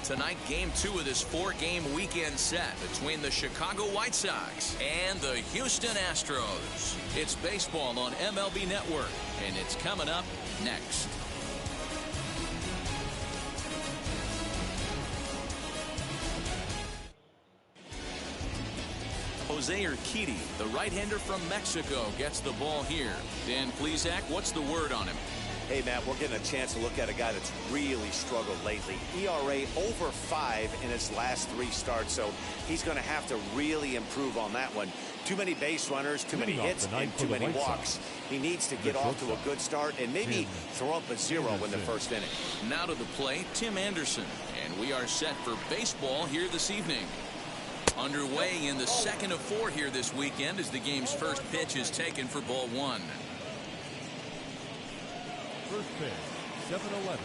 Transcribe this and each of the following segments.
Tonight, game 2 of this 4-game weekend set between the Chicago White Sox and the Houston Astros. It's baseball on MLB Network, and it's coming up next. Jose Urquidy, the right-hander from Mexico, gets the ball here. Dan Plesac, what's the word on him? Hey, Matt, we're getting a chance to look at a guy that's really struggled lately. ERA over 5 in his last 3 starts, so he's going to have to really improve on that one. Too many base runners, too many hits, and too many walks. He needs to get off to a good start and maybe throw up a 0 in the first inning. Now to the plate, Tim Anderson, and we are set for baseball here this evening. Underway in the second of 4 here this weekend as the game's first pitch is taken for ball 1. First pitch, 7-11.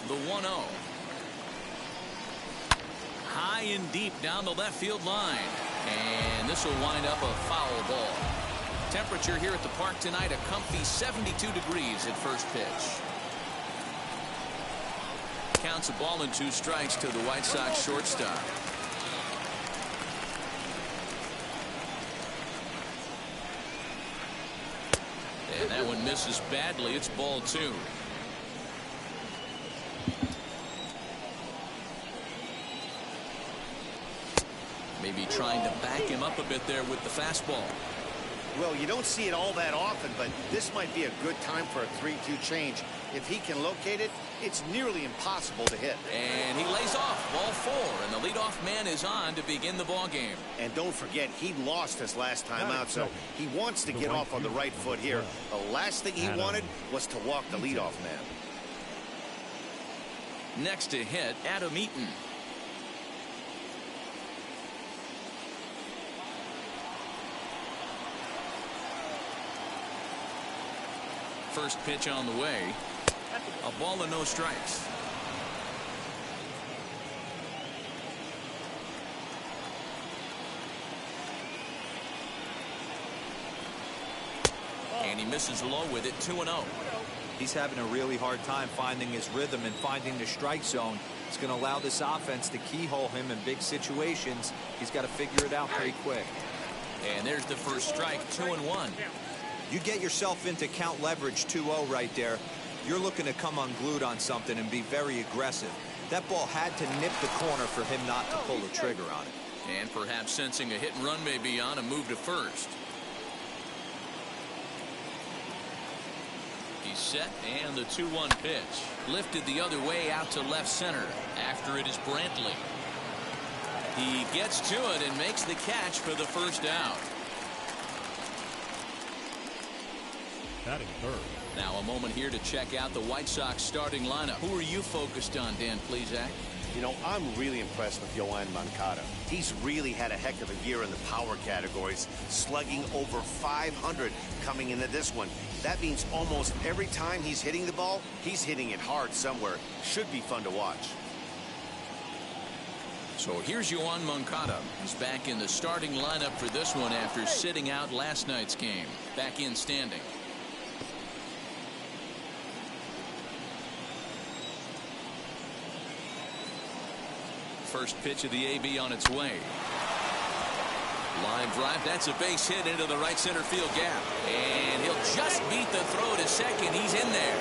The 1-0. High and deep down the left field line. And this will wind up a foul ball. Temperature here at the park tonight, a comfy 72 degrees at first pitch. Counts a ball and 2 strikes to the White Sox shortstop. And that one misses badly. It's ball 2. Maybe trying to back him up a bit there with the fastball. Well, you don't see it all that often, but this might be a good time for a 3-2 change. If he can locate it, it's nearly impossible to hit. And he lays off ball 4, and the leadoff man is on to begin the ball game. And don't forget, he lost his last time out, so he wants to get off on the right foot here. The last thing he wanted was to walk the leadoff man. Next to hit, Adam Eaton. First pitch on the way. A ball and no strikes. And he misses low with it, 2-0. He's having a really hard time finding his rhythm and finding the strike zone. It's going to allow this offense to keyhole him in big situations. He's got to figure it out pretty quick. And there's the first strike, 2-1. You get yourself into count leverage 2-0 right there. You're looking to come unglued on something and be very aggressive. That ball had to nip the corner for him not to pull the trigger on it. And perhaps sensing a hit and run may be on, a move to first. He's set, and the 2-1 pitch. Lifted the other way out to left center. After it is Brantley. He gets to it and makes the catch for the first out. Batting third. Now a moment here to check out the White Sox starting lineup. Who are you focused on, Dan Plesac? You know, I'm really impressed with Yoan Moncada. He's really had a heck of a year in the power categories, slugging over 500 coming into this one. That means almost every time he's hitting the ball, he's hitting it hard somewhere. Should be fun to watch. So here's Yoan Moncada. He's back in the starting lineup for this one after sitting out last night's game. Back in standing. First pitch of the AB on its way. Line drive. That's a base hit into the right center field gap. And he'll just beat the throw to second. He's in there.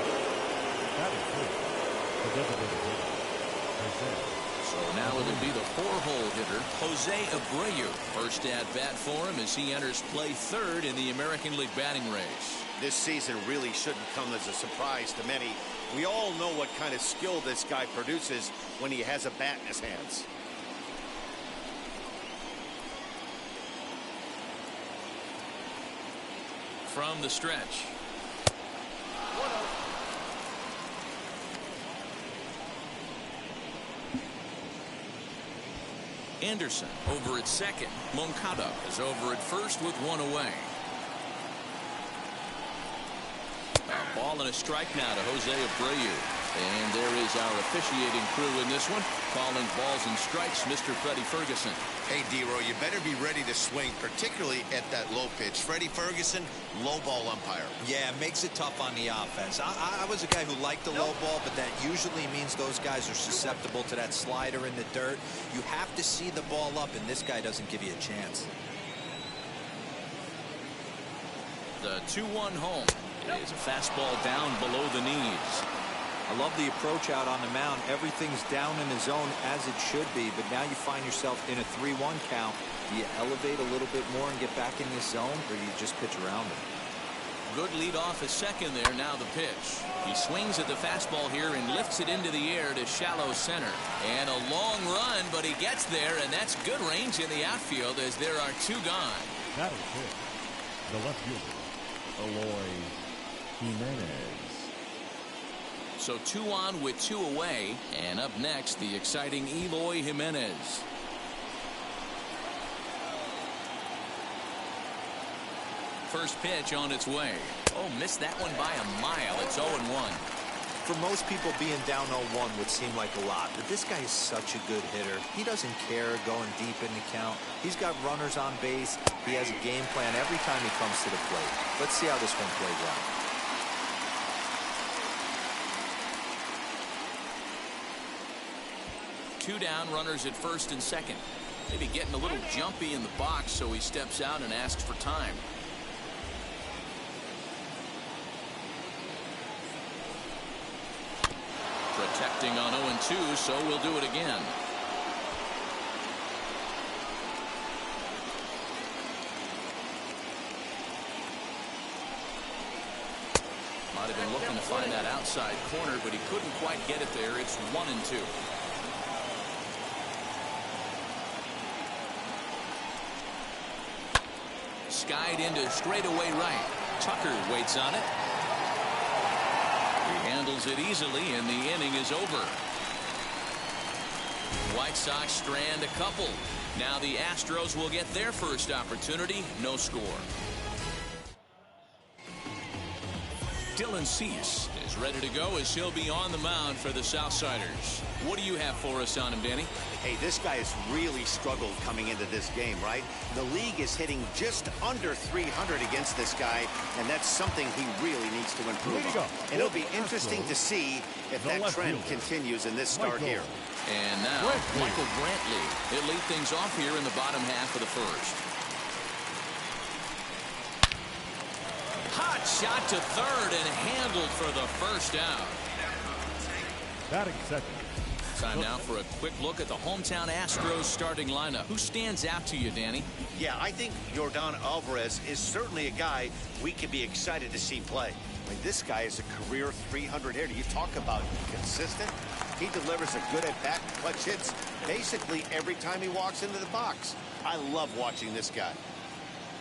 So now it'll be the 4-hole hitter, Jose Abreu. First at bat for him as he enters play third in the American League batting race. This season really shouldn't come as a surprise to many. We all know what kind of skill this guy produces when he has a bat in his hands. From the stretch. Anderson over at second. Moncada is over at first with 1 away. A ball and a strike now to Jose Abreu. And there is our officiating crew in this one, calling balls and strikes, Mr. Freddie Ferguson. Hey, D-Roy, you better be ready to swing, particularly at that low pitch. Freddie Ferguson, low ball umpire. Yeah, makes it tough on the offense. I was a guy who liked the low ball, but that usually means those guys are susceptible to that slider in the dirt. You have to see the ball up, and this guy doesn't give you a chance. The 2-1 home is a fastball down below the knees. I love the approach out on the mound. Everything's down in the zone as it should be, but now you find yourself in a 3-1 count. Do you elevate a little bit more and get back in this zone, or do you just pitch around it? Good lead off at second there. Now the pitch. He swings at the fastball here and lifts it into the air to shallow center. And a long run, but he gets there, and that's good range in the outfield as there are 2 gone. That is hit. The left fielder, Eloy Jimenez. So 2 on with 2 away. And up next, the exciting Eloy Jimenez. First pitch on its way. Oh, missed that one by a mile. It's 0-1. For most people, being down 0-1 would seem like a lot, but this guy is such a good hitter. He doesn't care going deep in the count. He's got runners on base. He has a game plan every time he comes to the plate. Let's see how this one plays out. Two down, runners at first and second. Maybe getting a little jumpy in the box, so he steps out and asks for time. Protecting on 0-2, so we'll do it again. Might have been looking to find that outside corner, but he couldn't quite get it there. It's 1-2. Skied into straightaway right. Tucker waits on it. He handles it easily, and the inning is over. White Sox strand a couple. Now the Astros will get their first opportunity. No score. Dylan Cease is ready to go as he'll be on the mound for the Southsiders. What do you have for us on him, Danny? Hey, this guy has really struggled coming into this game, right? The league is hitting just under 300 against this guy, and that's something he really needs to improve on. And it'll be interesting to see if that trend continues in this start here. And now, Michael Brantley. He'll lead things off here in the bottom half of the first. Hot shot to third and handled for the first out. Batting second. Time now for a quick look at the hometown Astros starting lineup. Who stands out to you, Danny? Yeah, I think Yordan Alvarez is certainly a guy we can be excited to see play. I mean, this guy is a career 300 hitter. You talk about consistent. He delivers a good at-bat, clutch hits basically every time he walks into the box. I love watching this guy.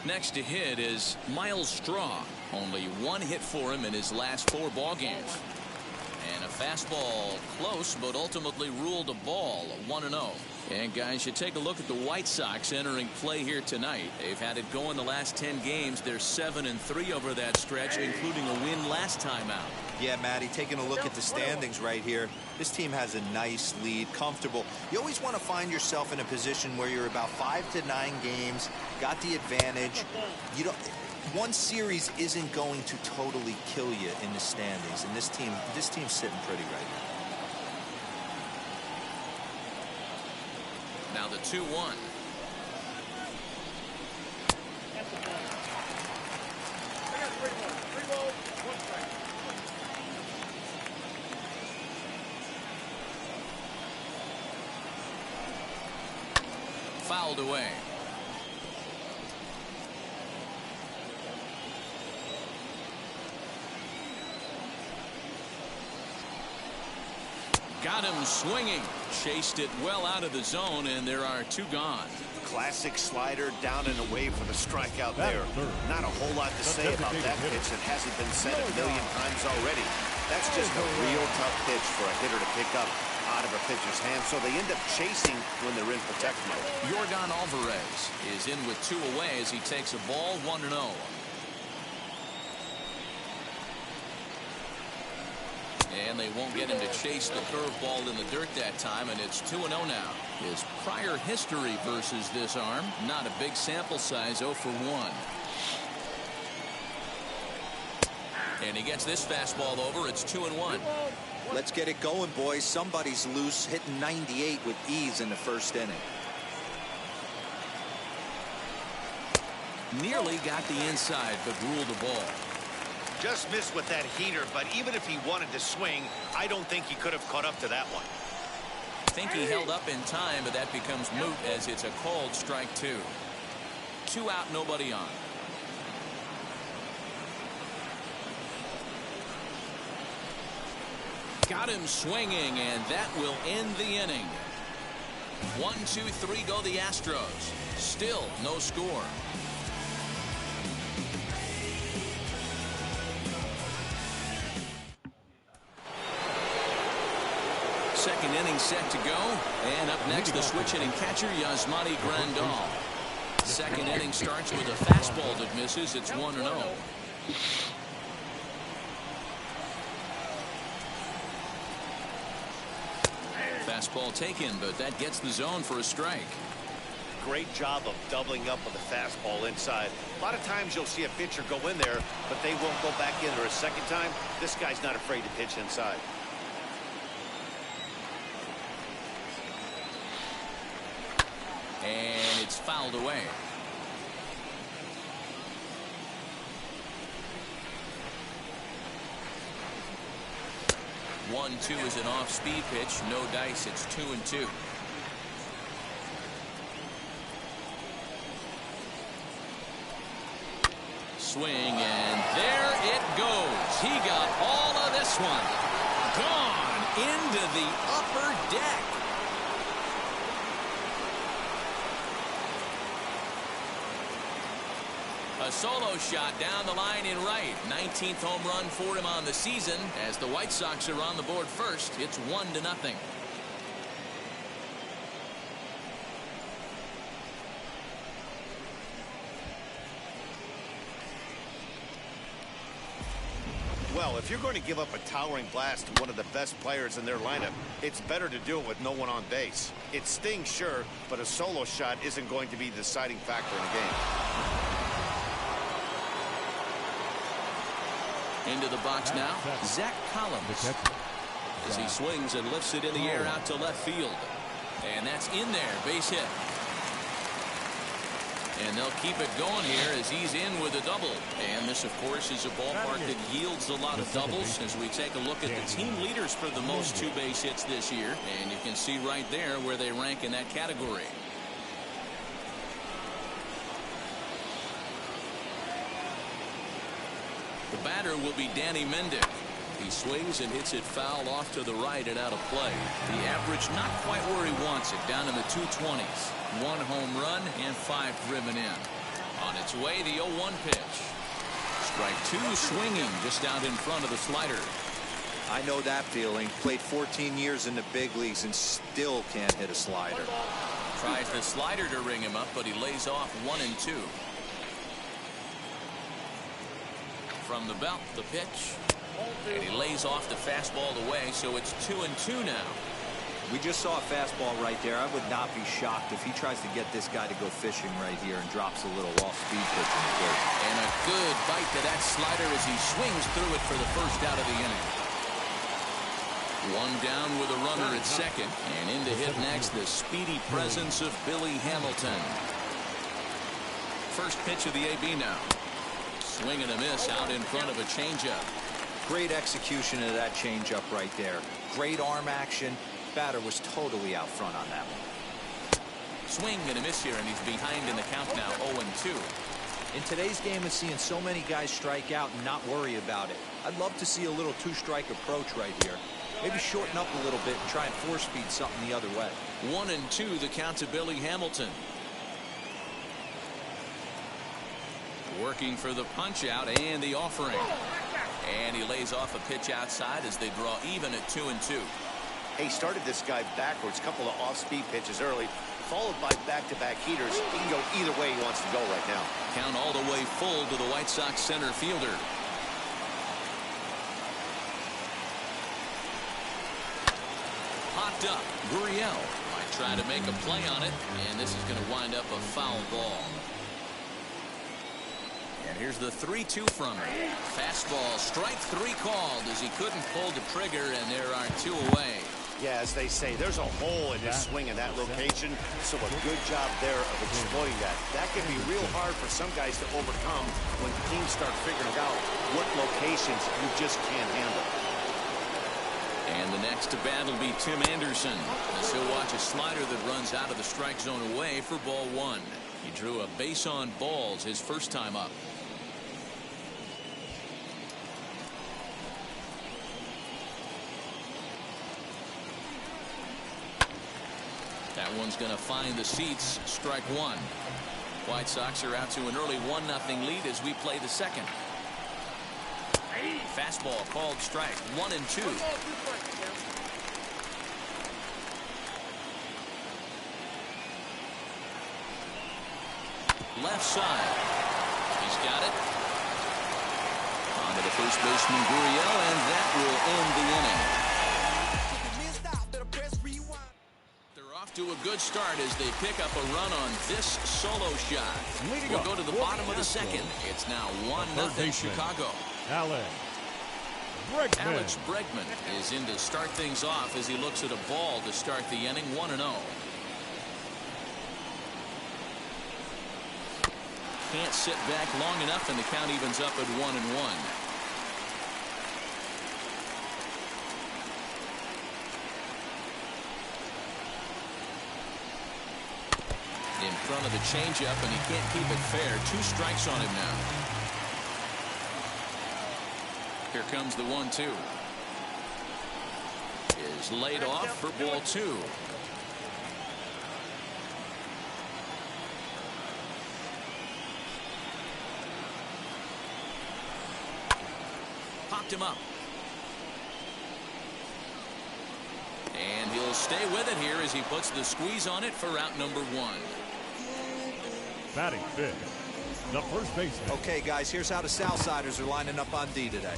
Next to hit is Miles Straw. Only 1 hit for him in his last 4 ball games. And a fastball close, but ultimately ruled a ball, 1-0. And guys, you take a look at the White Sox entering play here tonight. They've had it going the last 10 games. They're 7-3 over that stretch, including a win last time out. Yeah, Matty, taking a look at the standings right here, this team has a nice lead, comfortable. You always want to find yourself in a position where you're about 5 to 9 games, got the advantage. You don't. One series isn't going to totally kill you in the standings, and this team's sitting pretty right now. Now the 2-1. Fouled away. Got him swinging. Chased it well out of the zone, and there are 2 gone. Classic slider down and away for the strikeout there. Not a whole lot to say about that pitch that hasn't been said a million times already. That's just a real tough pitch for a hitter to pick up out of a pitcher's hand, so they end up chasing when they're in protect mode. Yordan Alvarez is in with 2 away as he takes a ball, 1-0. And they won't get him to chase the curveball in the dirt that time, and it's 2-0 now. His prior history versus this arm, not a big sample size, 0 for 1. And he gets this fastball over. It's 2-1. Let's get it going, boys. Somebody's loose, hitting 98 with ease in the first inning. Nearly got the inside, but ruled the ball. Just missed with that heater, but even if he wanted to swing, I don't think he could have caught up to that one. I think he held up in time, but that becomes moot as it's a called strike 2. 2 out, nobody on. Got him swinging, and that will end the inning. 1, 2, 3 go the Astros. Still no score. Second inning set to go, and up next the switch hitting catcher Yasmani Grandal. Second inning starts with a fastball that misses. It's 1-0. Fastball taken, but that gets the zone for a strike. Great job of doubling up with the fastball inside. A lot of times you'll see a pitcher go in there, but they won't go back in there a second time. This guy's not afraid to pitch inside. And it's fouled away. One, 2 is an off-speed pitch. No dice. It's 2-2. Swing, and there it goes. He got all of this one. Gone into the upper deck. A solo shot down the line in right. 19th home run for him on the season. As the White Sox are on the board first, it's 1-0. Well, if you're going to give up a towering blast to one of the best players in their lineup, it's better to do it with no one on base. It stings, sure, but a solo shot isn't going to be the deciding factor in the game. Into the box now, Zach Collins. As he swings and lifts it in the air out to left field. And that's in there, base hit. And they'll keep it going here as he's in with a double. And this, of course, is a ballpark that yields a lot of doubles as we take a look at the team leaders for the most 2 base hits this year. And you can see right there where they rank in that category. The batter will be Danny Mendick. He swings and hits it foul off to the right and out of play. The average not quite where he wants it, down in the 220s. 1 home run and 5 driven in. On its way, the 0-1 pitch. Strike 2 swinging just out in front of the slider. I know that feeling. Played 14 years in the big leagues and still can't hit a slider. Tries the slider to ring him up, but he lays off 1 and 2. From the belt, the pitch. And he lays off the fastball away, so it's 2 and 2 now. We just saw a fastball right there. I would not be shocked if he tries to get this guy to go fishing right here and drops a little off-speed pitch in the dirt. And a good bite to that slider as he swings through it for the first out of the inning. 1 down with a runner at second. And in to hit next, the speedy presence of Billy Hamilton. First pitch of the AB now. Swing and a miss out in front of a changeup. Great execution of that changeup right there. Great arm action. Batter was totally out front on that one. Swing and a miss here, and he's behind in the count now, 0-2. In today's game of seeing so many guys strike out and not worry about it, I'd love to see a little 2-strike approach right here. Maybe shorten up a little bit and try and force feed something the other way. 1-2 the count to Billy Hamilton. Working for the punch out and the offering. And he lays off a pitch outside as they draw even at 2-2. He started this guy backwards, couple of off-speed pitches early, followed by back-to-back heaters. He can go either way he wants to go right now. Count all the way full to the White Sox center fielder. picked up. Gurriel might try to make a play on it, and this is going to wind up a foul ball. And here's the 3-2 from him. Fastball, strike 3 called as he couldn't pull the trigger, and there are 2 away. Yeah, as they say, there's a hole in his swing in that location, so a good job there of exploiting that. That can be real hard for some guys to overcome when teams start figuring out what locations you just can't handle. And the next to bat will be Tim Anderson, as he'll watch a slider that runs out of the strike zone away for ball 1. He drew a base on balls his first time up. That one's going to find the seats. Strike 1. White Sox are out to an early 1-0 lead as we play the second. Fastball called strike 1 and 2. Left side. He's got it. On to the first baseman Gurriel, and that will end the inning. To a good start as they pick up a run on this solo shot. We'll go to the bottom of the second. It's now 1-0 Chicago. Alex Bregman is in to start things off as he looks at a ball to start the inning. 1-0. Can't sit back long enough, and the count evens up at 1-1. In front of the changeup, and he can't keep it fair. 2 strikes on him now. Here comes the 1-2. Is laid off for ball 2. Popped him up. And he'll stay with it here as he puts the squeeze on it for out number 1. Batting fifth, the first baseman. Okay, guys, here's how the Southsiders are lining up on D today.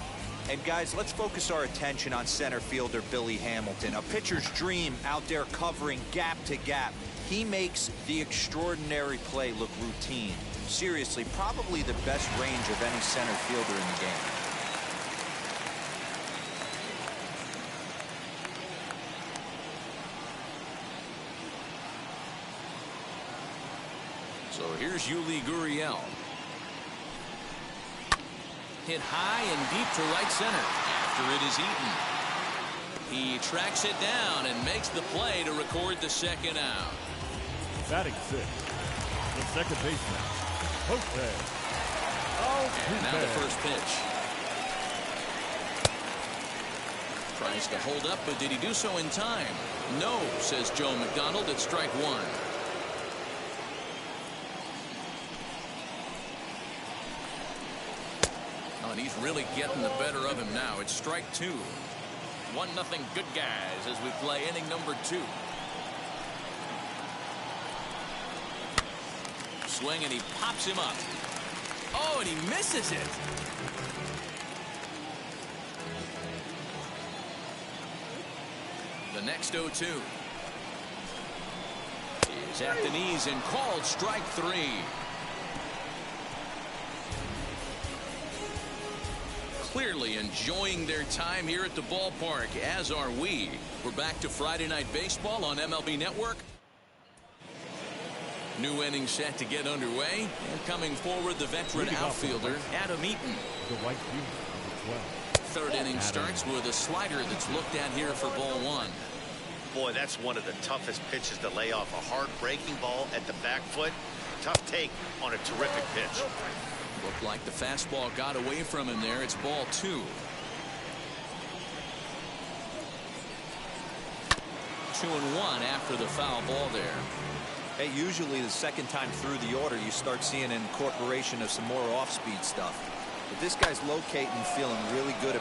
And, guys, let's focus our attention on center fielder Billy Hamilton. A pitcher's dream out there covering gap to gap. He makes the extraordinary play look routine. Seriously, probably the best range of any center fielder in the game. So here's Yuli Gurriel. Hit high and deep to right center after it is eaten. He tracks it down and makes the play to record the second out. Batting sixth, the second baseman, Jose. And now the first pitch. Tries to hold up, but did he do so in time? No, says Joe McDonald at strike 1. And he's really getting the better of him now. It's strike 2. 1-0 good guys as we play inning number 2. Swing, and he pops him up. Oh, and he misses it. The next 0-2 is at the knees and called strike 3. Clearly enjoying their time here at the ballpark, as are we. We're back to Friday Night Baseball on MLB Network. New inning set to get underway, and coming forward, the veteran outfielder Adam Eaton. The right fielder, number 12. Third inning starts with a slider that's looked at here for ball 1. Boy, that's one of the toughest pitches to lay off. A hard breaking ball at the back foot. Tough take on a terrific pitch. Looked like the fastball got away from him there. It's ball 2. 2-1 after the foul ball there. Hey, usually the second time through the order, you start seeing an incorporation of some more off-speed stuff. But this guy's locating and feeling really good.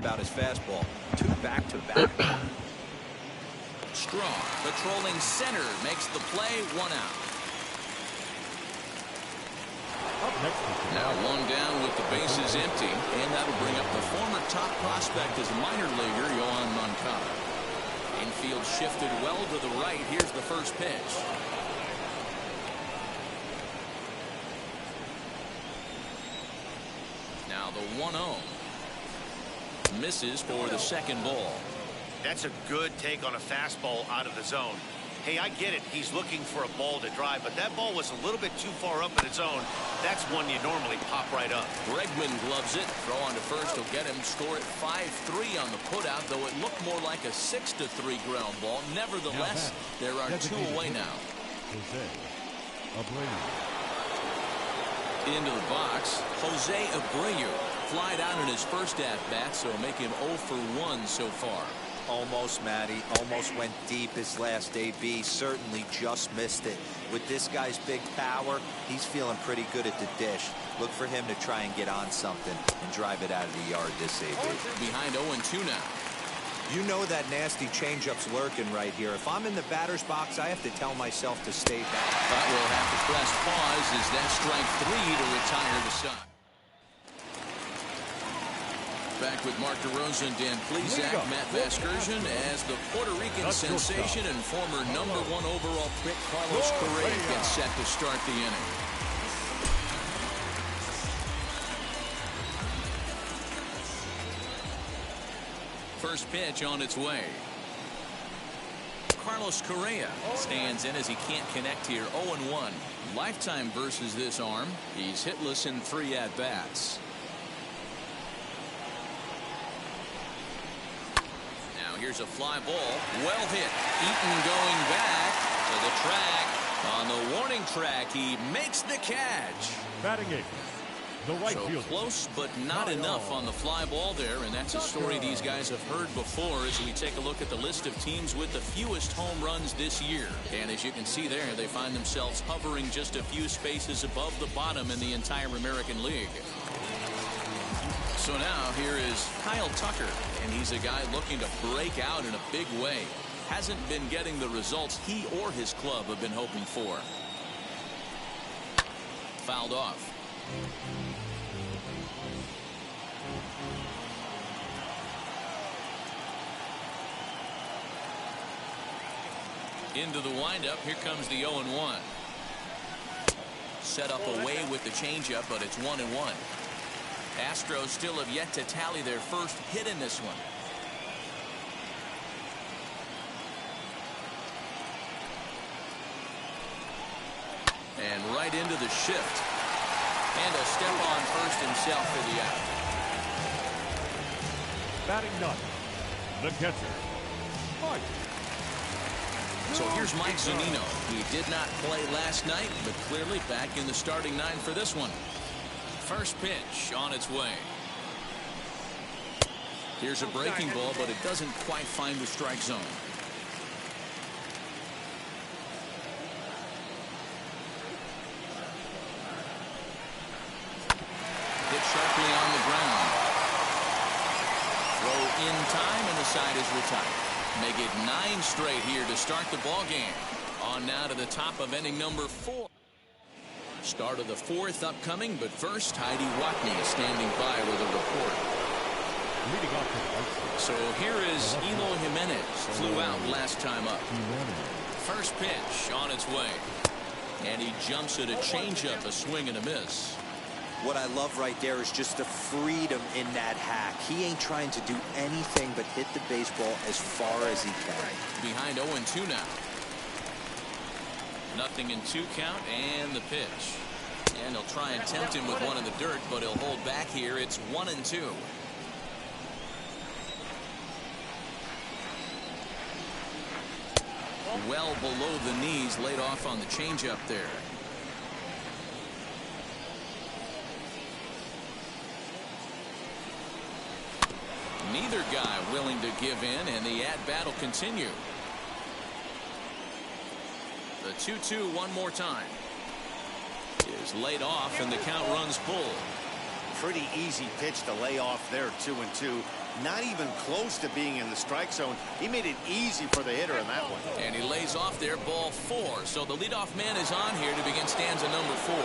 about his fastball. 2 back-to-back. Strong, patrolling center, makes the play, 1 out. Now 1 down with the bases empty, and that'll bring up the former top prospect as minor leaguer, Yoan Moncada. Infield shifted well to the right. Here's the first pitch. Now the 1-0. Misses for the second ball. That's a good take on a fastball out of the zone. Hey, I get it. He's looking for a ball to drive, but that ball was a little bit too far up in its zone. That's one you normally pop right up. Bregman gloves it. Throw on to first. He'll get him. Score at 5-3 on the putout, though it looked more like a 6-3 ground ball. Nevertheless, there are 2 away now. Jose Abreu. Into the box, Jose Abreu. Flied out in his first at-bat, so make him 0 for 1 so far. Almost, Matty. Almost went deep his last AB. Certainly just missed it. With this guy's big power, he's feeling pretty good at the dish. Look for him to try and get on something and drive it out of the yard this AB. Behind 0-2 now. You know that nasty changeup's lurking right here. If I'm in the batter's box, I have to tell myself to stay back. But we'll have to press pause as that strike 3 to retire the side. Back with Mark DeRosa and Dan Plesac, Matt Vasgersian, as the Puerto Rican sensation and former #1 overall pick Carlos Correa gets set to start the inning. First pitch on its way. Carlos Correa stands in as he can't connect here. 0-1. Lifetime versus this arm. He's hitless in 3 at-bats. Here's a fly ball. Well hit. Eaton going back to the track. On the warning track, he makes the catch. Batting 8th, the right So fielder. close, but not enough on the fly ball there. And that's a story these guys have heard before as we take a look at the list of teams with the fewest home runs this year. And as you can see there, they find themselves hovering just a few spaces above the bottom in the entire American League. So now here is Kyle Tucker, and he's a guy looking to break out in a big way. Hasn't been getting the results he or his club have been hoping for. Fouled off. Into the windup. Here comes the 0-1. Set up away with the changeup, but it's 1-1. Astros still have yet to tally their first hit in this one. And right into the shift. And he'll step on first himself for the out. Batting 9th, the catcher, Mike. So here's Mike Zunino. He did not play last night, but clearly back in the starting 9 for this one. First pitch on its way. Here's a breaking ball, but it doesn't quite find the strike zone. Hit sharply on the ground. Throw in time, and the side is retired. Make it 9 straight here to start the ball game. On now to the top of inning number 4. Start of the 4th upcoming, but first, Heidi Watney standing by with a report. Leading off to the right. So here is Eloy Jimenez. Flew out last time up. First pitch on its way. And he jumps at a changeup, a swing and a miss. What I love right there is just the freedom in that hack. He ain't trying to do anything but hit the baseball as far as he can. Behind 0-2 now. Nothing in 2 count, and the pitch. And he'll try and tempt him with one in the dirt, but he'll hold back here. It's 1-2. Well below the knees, laid off on the changeup there. Neither guy willing to give in, and the at-bat will continue. The 2-2 one more time. Is laid off, and the count runs full. Pretty easy pitch to lay off there, 2-2. not even close to being in the strike zone. He made it easy for the hitter in that one. And he lays off there, ball 4. So the leadoff man is on here to begin stanza number 4.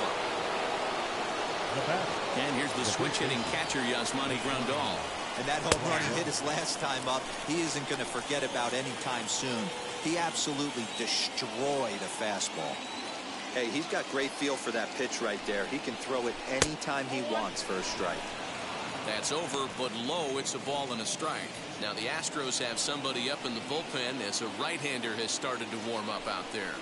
And here's the switch-hitting catcher, Yasmani Grandal. And that home run he hit his last time up, he isn't going to forget about anytime soon. He absolutely destroyed a fastball. Hey, he's got great feel for that pitch right there. He can throw it anytime he wants for a strike. That's over, but low. It's a ball and a strike. Now the Astros have somebody up in the bullpen as a right-hander has started to warm up out there.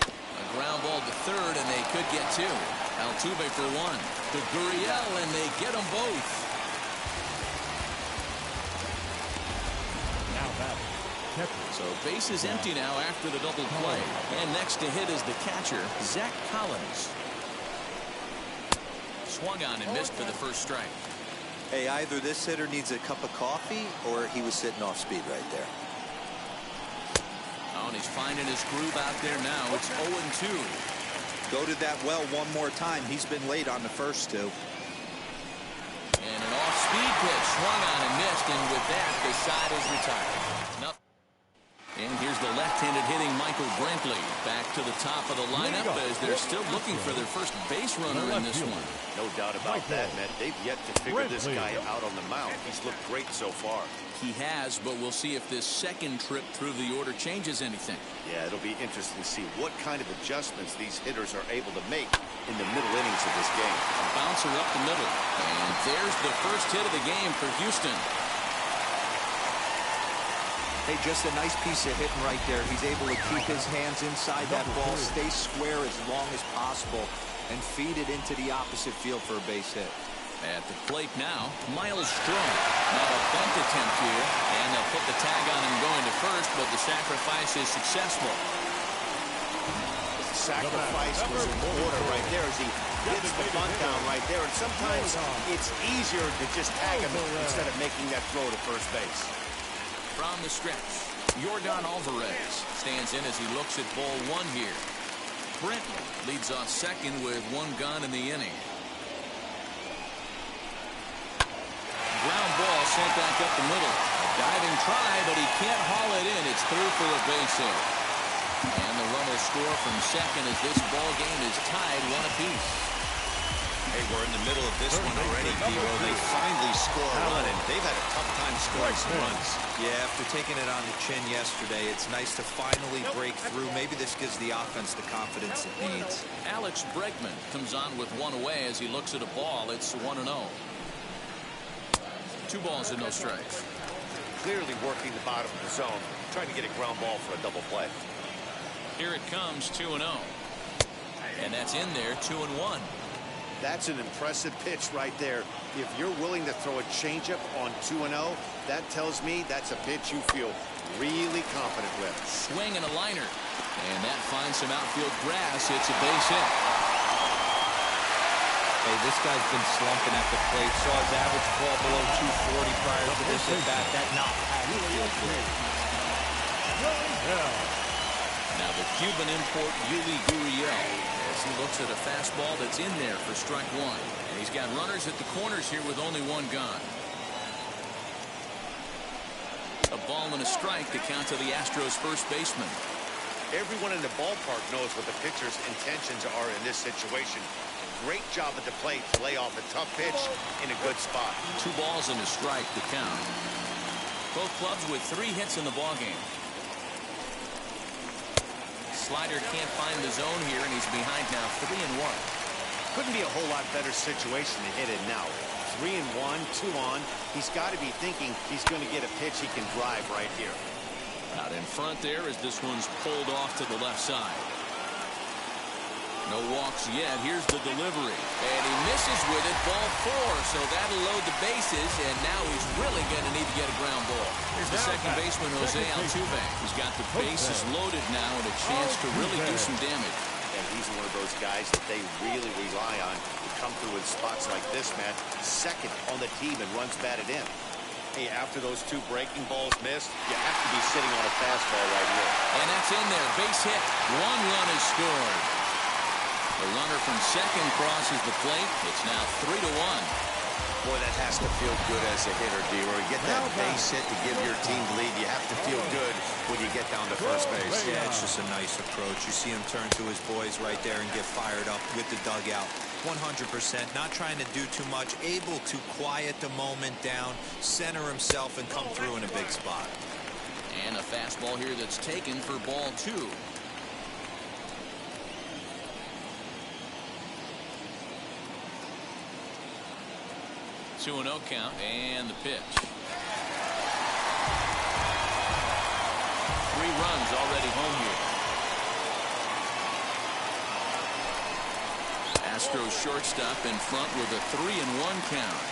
A ground ball to third, and they could get 2. Altuve for 1. To Gurriel, and they get them both. So base is empty now after the double play. And next to hit is the catcher, Zach Collins. Swung on and missed for the first strike. Hey, either this hitter needs a cup of coffee or he was sitting off speed right there. Oh, and he's finding his groove out there now. It's 0-2. Go to that well one more time. He's been late on the first 2. And an off-speed pitch swung on and missed, and with that, the side is retired. Nope. And here's the left-handed hitting Michael Brantley back to the top of the lineup as they're still looking for their first base runner in this one. No doubt about that, Matt. They've yet to figure this guy out on the mound. He's looked great so far. He has, but we'll see if this second trip through the order changes anything. Yeah, it'll be interesting to see what kind of adjustments these hitters are able to make in the middle innings of this game. A bouncer up the middle. And there's the first hit of the game for Houston. Hey, just a nice piece of hitting right there. He's able to keep his hands inside that ball, stay square as long as possible, and feed it into the opposite field for a base hit. At the plate now, Miles Strong. Now a bunt attempt here, and they'll put the tag on him going to first, but the sacrifice is successful. Sacrifice was in order right there as he gets the bunt down right there, and sometimes it's easier to just tag him instead of making that throw to first base. From the stretch, Yordan Alvarez stands in as he looks at ball 1 here. Brenton leads off second with 1 gone in the inning. Ground ball sent back up the middle. A diving try, but he can't haul it in. It's through for a base hit. And the run will score from second as this ball game is tied 1 apiece. Hey, we're in the middle of this one already, P.O. They finally score a run, and they've had a tough time scoring some runs. Yeah, after taking it on the chin yesterday, it's nice to finally break through. Maybe this gives the offense the confidence it needs. Alex Bregman comes on with 1 away as he looks at a ball. It's 1-0. 2 balls and no strikes. Clearly working the bottom of the zone, trying to get a ground ball for a double play. Here it comes, 2-0. And that's in there, 2-1. That's an impressive pitch right there. If you're willing to throw a changeup on 2-0, that tells me that's a pitch you feel really confident with. Swing and a liner. And that finds some outfield grass. It's a base hit. Hey, this guy's been slumping at the plate. Saw his average ball below 240 prior to this at bat. That knock had to feel good. Now the Cuban import Yuli Gurriel as he looks at a fastball that's in there for strike 1. And he's got runners at the corners here with only 1 gone. A ball and a strike to count to the Astros first baseman. Everyone in the ballpark knows what the pitcher's intentions are in this situation. Great job at the plate to lay off a tough pitch in a good spot. 2 balls and a strike to count. Both clubs with 3 hits in the ballgame. Slider can't find the zone here, and he's behind now 3-1. Couldn't be a whole lot better situation to hit it now. 3-1, 2 on. He's got to be thinking he's going to get a pitch he can drive right here. Out in front there as this one's pulled off to the left side. No walks yet. Here's the delivery. And he misses with it. Ball 4. So that'll load the bases. And now he's really going to need to get a ground ball. Here's the second baseman, Jose Altuve. He's got the bases loaded now and a chance to really do some damage. And he's one of those guys that they really rely on to come through in spots like this, man. Second on the team and runs batted in. Hey, after those 2 breaking balls missed, you have to be sitting on a fastball right here. And that's in there. Base hit. 1 run is scored. The runner from second crosses the plate. It's now 3-1. Boy, that has to feel good as a hitter, D-Roy. Get that base hit to give your team the lead. You have to feel good when you get down to first base. Yeah, it's just a nice approach. You see him turn to his boys right there and get fired up with the dugout. 100%, not trying to do too much, able to quiet the moment down, center himself, and come through in a big spot. And a fastball here that's taken for ball 2. 2-0 count, and the pitch. 3 runs already home here. Astros shortstop in front with a 3-1 count.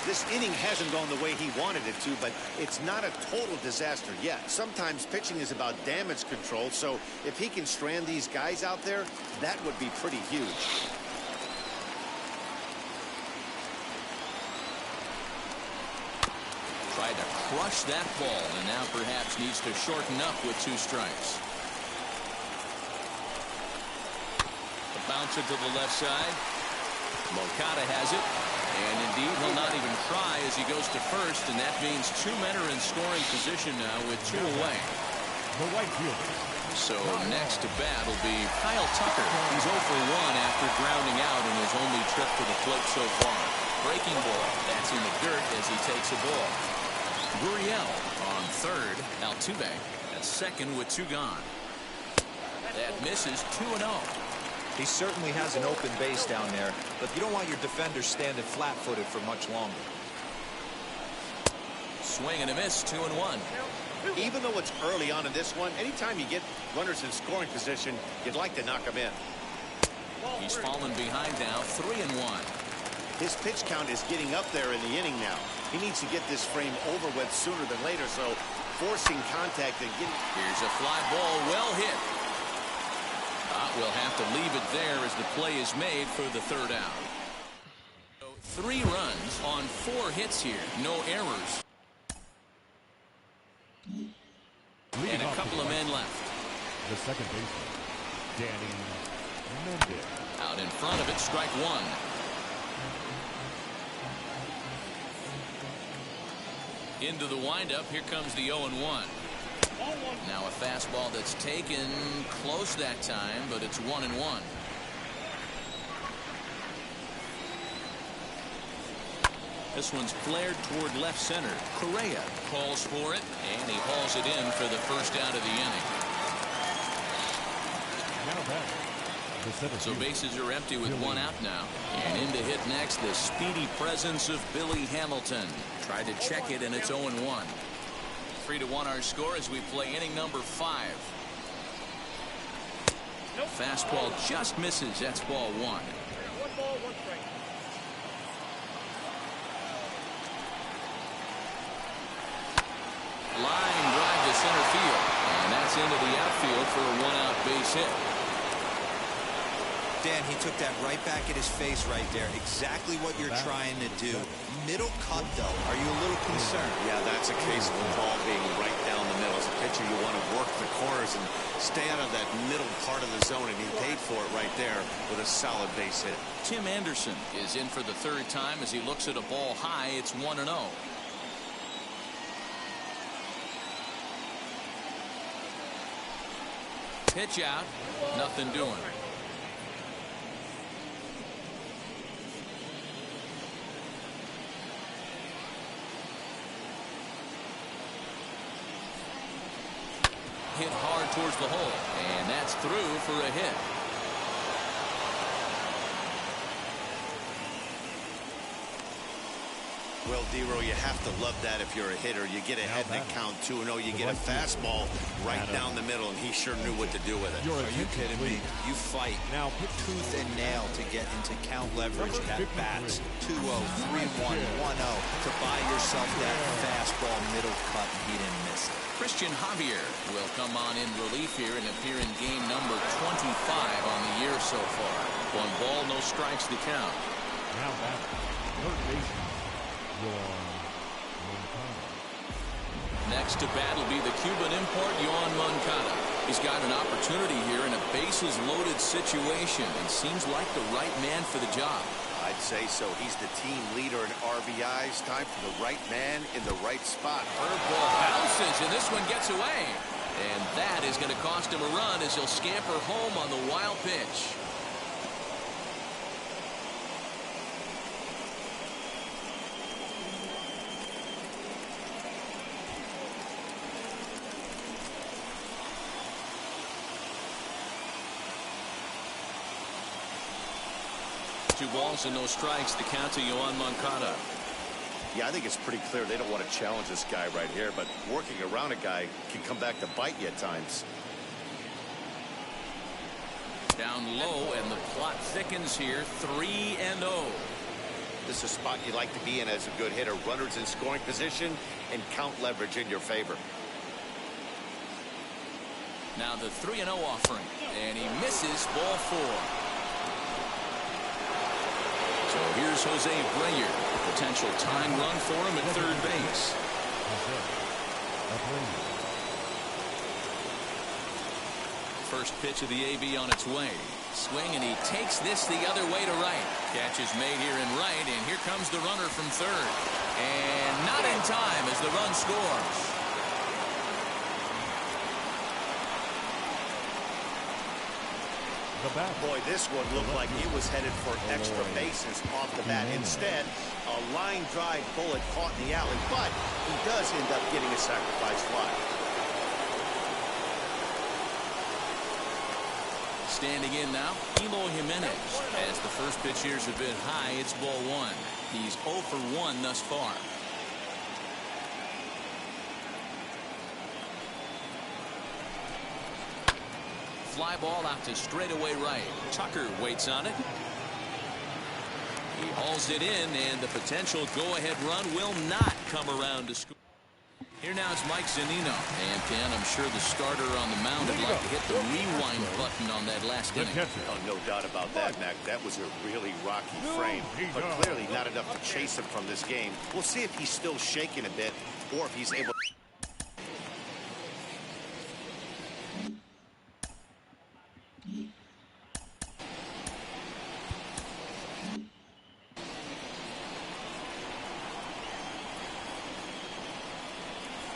This inning hasn't gone the way he wanted it to, but it's not a total disaster yet. Sometimes pitching is about damage control, so if he can strand these guys out there, that would be pretty huge. Tried to crush that ball, and now perhaps needs to shorten up with 2 strikes. The bouncer to the left side. Moncada has it, and indeed he'll not even try as he goes to first, and that means 2 men are in scoring position now with 2 away. The right fielder. So next to bat will be Kyle Tucker. He's 0 for 1 after grounding out in his only trip to the plate so far. Breaking ball. That's in the dirt as he takes a ball. Gurriel on third. Altuve at second with 2 gone. That misses. 2-0. He certainly has an open base down there, but you don't want your defenders standing flat-footed for much longer. Swing and a miss. 2-1. Even though it's early on in this one, anytime you get runners in scoring position, you'd like to knock them in. He's fallen behind now. 3-1. His pitch count is getting up there in the inning now. He needs to get this frame over with sooner than later, so forcing contact and getting... Here's a fly ball, well hit. We'll have to leave it there as the play is made for the 3rd out. 3 runs on 4 hits here, no errors. And a couple of men left. The second baseman, Danny Mendez. Out in front of it, strike 1. Into the windup, here comes the 0-1. Now a fastball that's taken close that time, but it's 1-1. This one's flared toward left center. Correa calls for it, and he hauls it in for the first out of the inning. So bases are empty with 1 out now. And in to hit next, the speedy presence of Billy Hamilton. Tried to check it, and it's 0-1. 3-1 our score as we play inning number 5. Fastball just misses. That's ball 1. 1 ball, 1 strike. Line drive to center field, and that's into the outfield for a 1-out base hit. Dan, he took that right back at his face right there. Exactly what you're trying to do. Middle cut, though. Are you a little concerned? Yeah, that's a case of the ball being right down the middle. As a pitcher, you want to work the corners and stay out of that middle part of the zone, and he paid for it right there with a solid base hit. Tim Anderson is in for the 3rd time as he looks at a ball high. It's 1-0. Pitch out. Nothing doing. Hit hard towards the hole, and that's through for a hit. Well, D-Roy, you have to love that if you're a hitter. You get ahead in the count 2-0. You get a fastball right down the middle, and he sure knew what to do with it. Are you kidding me? You fight now tooth and nail to get into count leverage at bats. 2-0, 3-1, 1-0 to buy yourself that fastball middle cut, and he didn't miss it. Christian Javier will come on in relief here and appear in game number 25 on the year so far. 1 ball, no strikes to count. Now back, third baseman, Yoan Moncada. Next to bat will be the Cuban import, Yoan Moncada. He's got an opportunity here in a bases-loaded situation and seems like the right man for the job. I'd say so. He's the team leader in RBIs. Time for the right man in the right spot. Curveball bounces, and this one gets away. And that is going to cost him a run as he'll scamper home on the wild pitch. Two balls and no strikes. The count to Yoan Moncada. Yeah, I think it's pretty clear they don't want to challenge this guy right here, but working around a guy can come back to bite you at times. Down low, and the plot thickens here. 3-0. This is a spot you like to be in as a good hitter. Runners in scoring position and count leverage in your favor. Now the 3-0 offering, and he misses ball 4. So here's Jose Abreu. Potential tying run for him at third base. First pitch of the AB on its way. Swing, and he takes this the other way to right. Catch is made here in right, and here comes the runner from third. And not in time as the run scores. Boy, this one looked like he was headed for extra bases off the bat. Instead, a line drive bullet caught in the alley, but he does end up getting a sacrifice fly. Standing in now, Eloy Jimenez. As the first pitch here's a bit high, it's ball 1. He's 0 for 1 thus far. Fly ball out to straightaway right. Tucker waits on it. He hauls it in, and the potential go-ahead run will not come around to score. Here now is Mike Zunino. And Ken, I'm sure the starter on the mound would like to hit the rewind button on that last inning. Oh, no doubt about that, Mac. That was a really rocky frame, but clearly not enough to chase him from this game. We'll see if he's still shaking a bit or if he's able.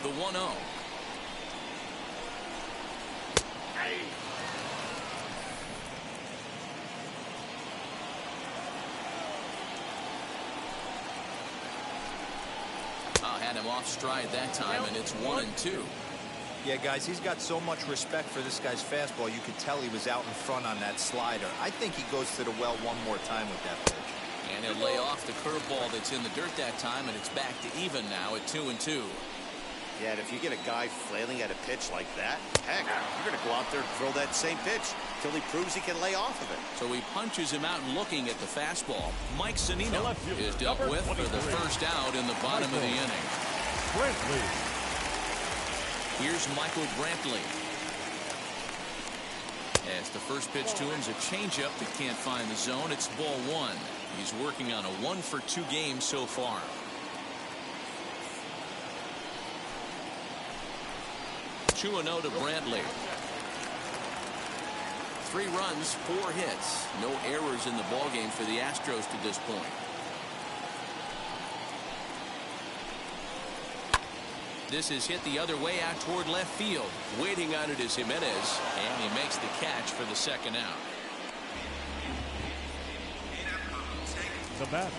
The 1-0. Had him off stride that time, and it's 1-2. Yeah, guys, he's got so much respect for this guy's fastball. You could tell he was out in front on that slider. I think he goes to the well one more time with that pitch. And he'll lay off the curveball that's in the dirt that time, and it's back to even now at 2-2. Yeah, and if you get a guy flailing at a pitch like that, heck, you're going to go out there and throw that same pitch till he proves he can lay off of it. So he punches him out looking at the fastball. Mike Zunino is dealt with for the first out in the bottom of the inning. Brantley. Here's Michael Brantley. As the first pitch to him is a changeup that can't find the zone. It's ball 1. He's working on a 1-for-2 game so far. Two 2-0 to Brantley. 3 runs, 4 hits. No errors in the ballgame for the Astros to this point. This is hit the other way out toward left field. Waiting on it is Jimenez, and he makes the catch for the second out. The batter,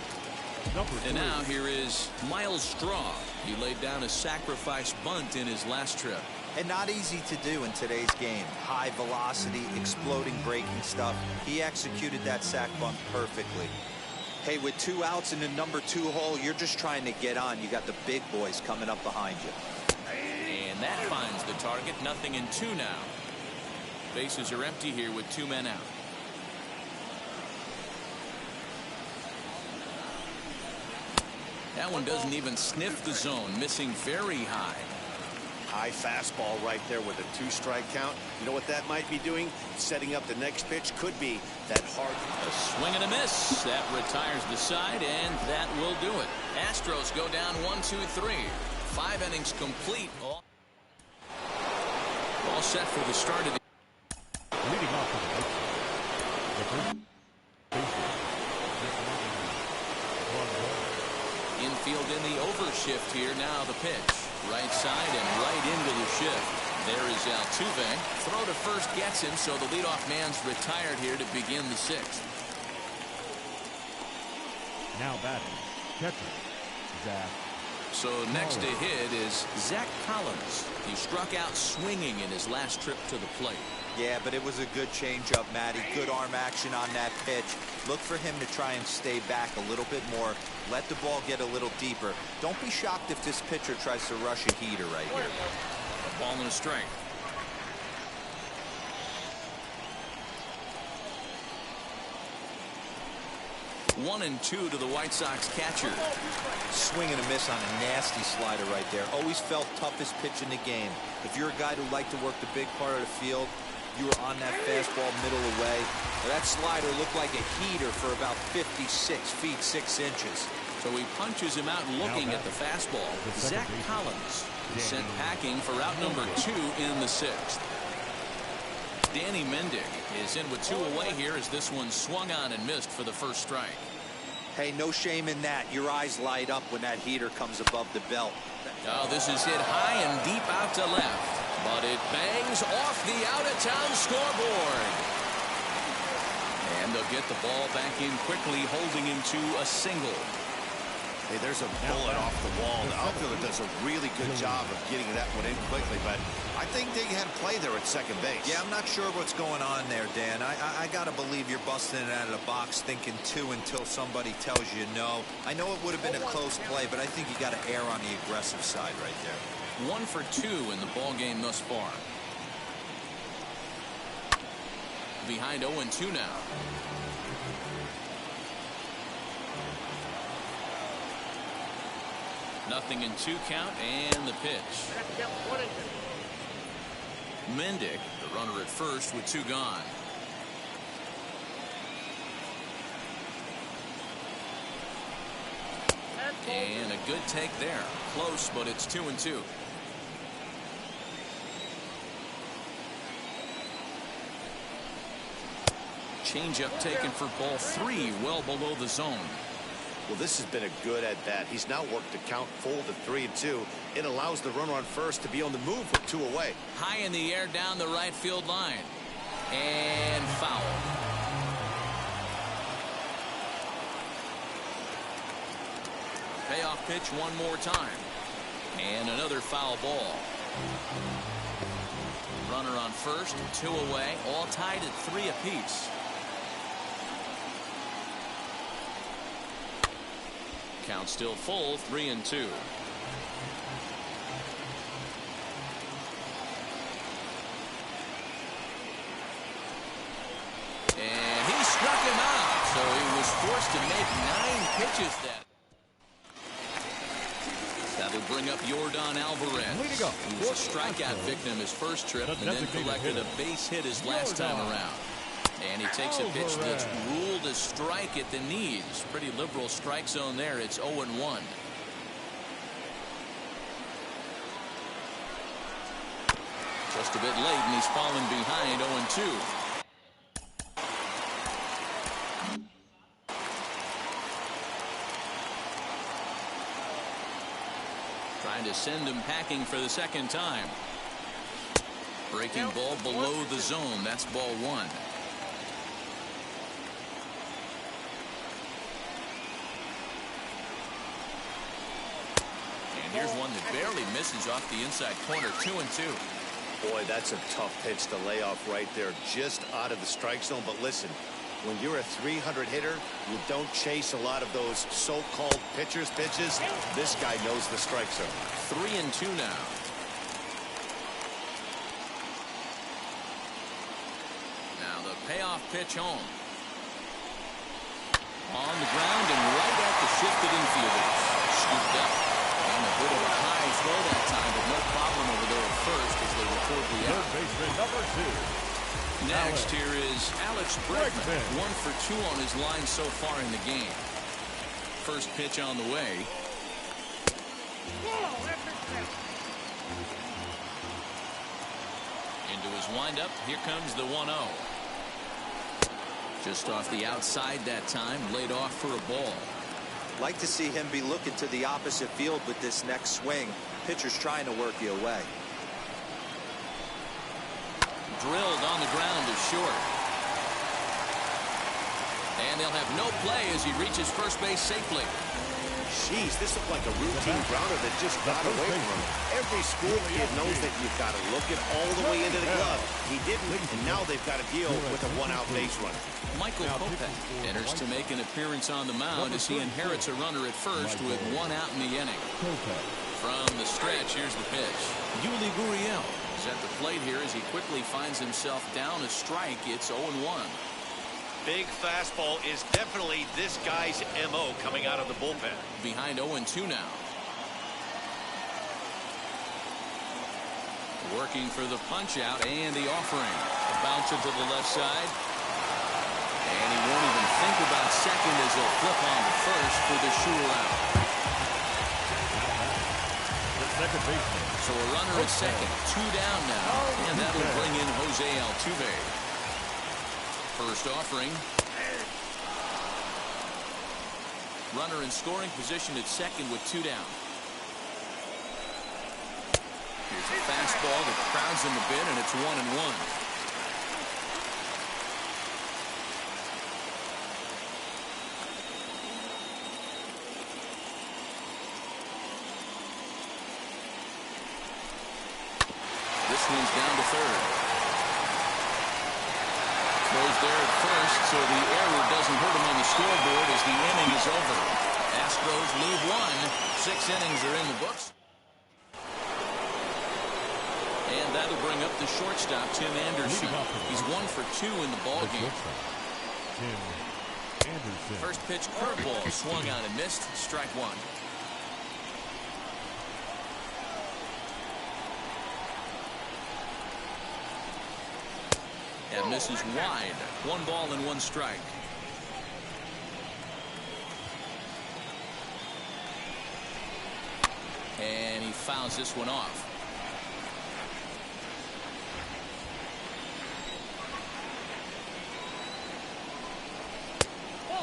number 3. And now here is Miles Straw. He laid down a sacrifice bunt in his last trip. And not easy to do in today's game. High velocity, exploding breaking stuff. He executed that sac bunt perfectly. Hey, with 2 outs in the number 2 hole, you're just trying to get on. You got the big boys coming up behind you. And that finds the target. 0-2 now. Bases are empty here with 2 men out. That one doesn't even sniff the zone, missing very high. High fastball right there with a 2-strike count. You know what that might be doing? Setting up the next pitch. Could be that hard. A swing and a miss. That retires the side, and that will do it. Astros go down 1-2-3. 5 innings complete. All set for the start of the. Leading off to the right side, the first baseman, shift here. Now the pitch. Right side and right into the shift. There is Altuve. Throw to first gets him, so the leadoff man's retired here to begin the sixth. Now batting, catcher, Zach. So next to hit is Zach Collins. He struck out swinging in his last trip to the plate. Yeah, but it was a good changeup, Matty. Good arm action on that pitch. Look for him to try and stay back a little bit more. Let the ball get a little deeper. Don't be shocked if this pitcher tries to rush a heater right here. Ball and a strike. One and two to the White Sox catcher. Swing and a miss on a nasty slider right there. Always felt toughest pitch in the game. If you're a guy who liked to work the big part of the field, you were on that fastball middle away. That slider looked like a heater for about 56 feet 6 inches. So he punches him out looking at the fastball. Zach Collins is sent packing for out number 2 in the sixth. Danny Mendick is in with 2 away here as this one swung on and missed for the first strike. Hey, no shame in that. Your eyes light up when that heater comes above the belt. Oh, this is hit high and deep out to left, but it bangs off the out-of-town scoreboard. And they'll get the ball back in quickly, holding him to a single. Hey, there's a bullet off the wall. The outfielder does a really good job of getting that one in quickly, but I think they had a play there at second base. Yeah, I'm not sure what's going on there, Dan. I got to believe you're busting it out of the box thinking 2 until somebody tells you no. I know it would have been a close play, but I think you got to err on the aggressive side right there. 1 for 2 in the ball game thus far. Behind 0-2 now. Nothing in 2 count and the pitch. Mendick, the runner at first with 2 gone. And a good take there. Close, but it's 2-2. Changeup taken for ball 3, well below the zone. Well, this has been a good at-bat. He's now worked the count full to 3-2. It allows the runner on first to be on the move with 2 away. High in the air down the right field line. And foul. Payoff pitch one more time. And another foul ball. Runner on first, 2 away, all tied at 3 apiece. Count still full, 3-2. And he struck him out, so he was forced to make 9 pitches that. That'll bring up Yordan Alvarez. Way to go. He was a strikeout victim his first trip and then collected a base hit his last time around. And he takes a pitch that's ruled a strike at the knees. Pretty liberal strike zone there. It's 0-1. Just a bit late, and he's fallen behind 0-2. Trying to send him packing for the second time. Breaking ball below the zone. That's ball 1. Here's one that barely misses off the inside corner. 2-2. Boy, that's a tough pitch to lay off right there, just out of the strike zone. But listen, when you're a 300 hitter, you don't chase a lot of those so-called pitchers' pitches. This guy knows the strike zone. 3-2 now. Now the payoff pitch home. On the ground and right at the shifted infielders. Scooped up. And a bit of a high throw that time, but no problem over there at first as they record the out. Third baseman number 2. Next here is Alex Bregman. 1 for 2 on his line so far in the game. First pitch on the way. Into his windup. Here comes the 1-0. Just off the outside that time. Laid off for a ball. Like to see him be looking to the opposite field with this next swing. Pitcher's trying to work you away. Drilled on the ground is short. And they'll have no play as he reaches first base safely. Jeez, this looked like a routine grounder that just got away from him. Every school kid knows that you've got to look it all the way into the glove. He didn't, and now they've got to deal with a one-out base runner. Michael Kopech enters to make an appearance on the mound as he inherits a runner at first with one out in the inning. From the stretch, here's the pitch. Yuli Gurriel is at the plate here as he quickly finds himself down a strike. It's 0-1. Big fastball is definitely this guy's MO coming out of the bullpen. Behind 0-2 now. Working for the punch out and the offering. Bounce it to the left side. And he won't even think about second as he'll flip on to first for the sure out. Second baseman. So a runner at second, 2 down now, and that'll bring in Jose Altuve. First offering. Runner in scoring position at second with 2 down. Here's a fastball that crowds him a bit, and it's 1-1. This one's down to third. Throws there at first, so the error doesn't hurt him on the scoreboard as the inning is over. Astros leave 1. 6 innings are in the books. And that'll bring up the shortstop, Tim Anderson. He's 1 for 2 in the ball game. Tim Anderson. First pitch curveball swung on and missed. Strike 1. That misses wide. 1 ball and 1 strike. And he fouls this one off.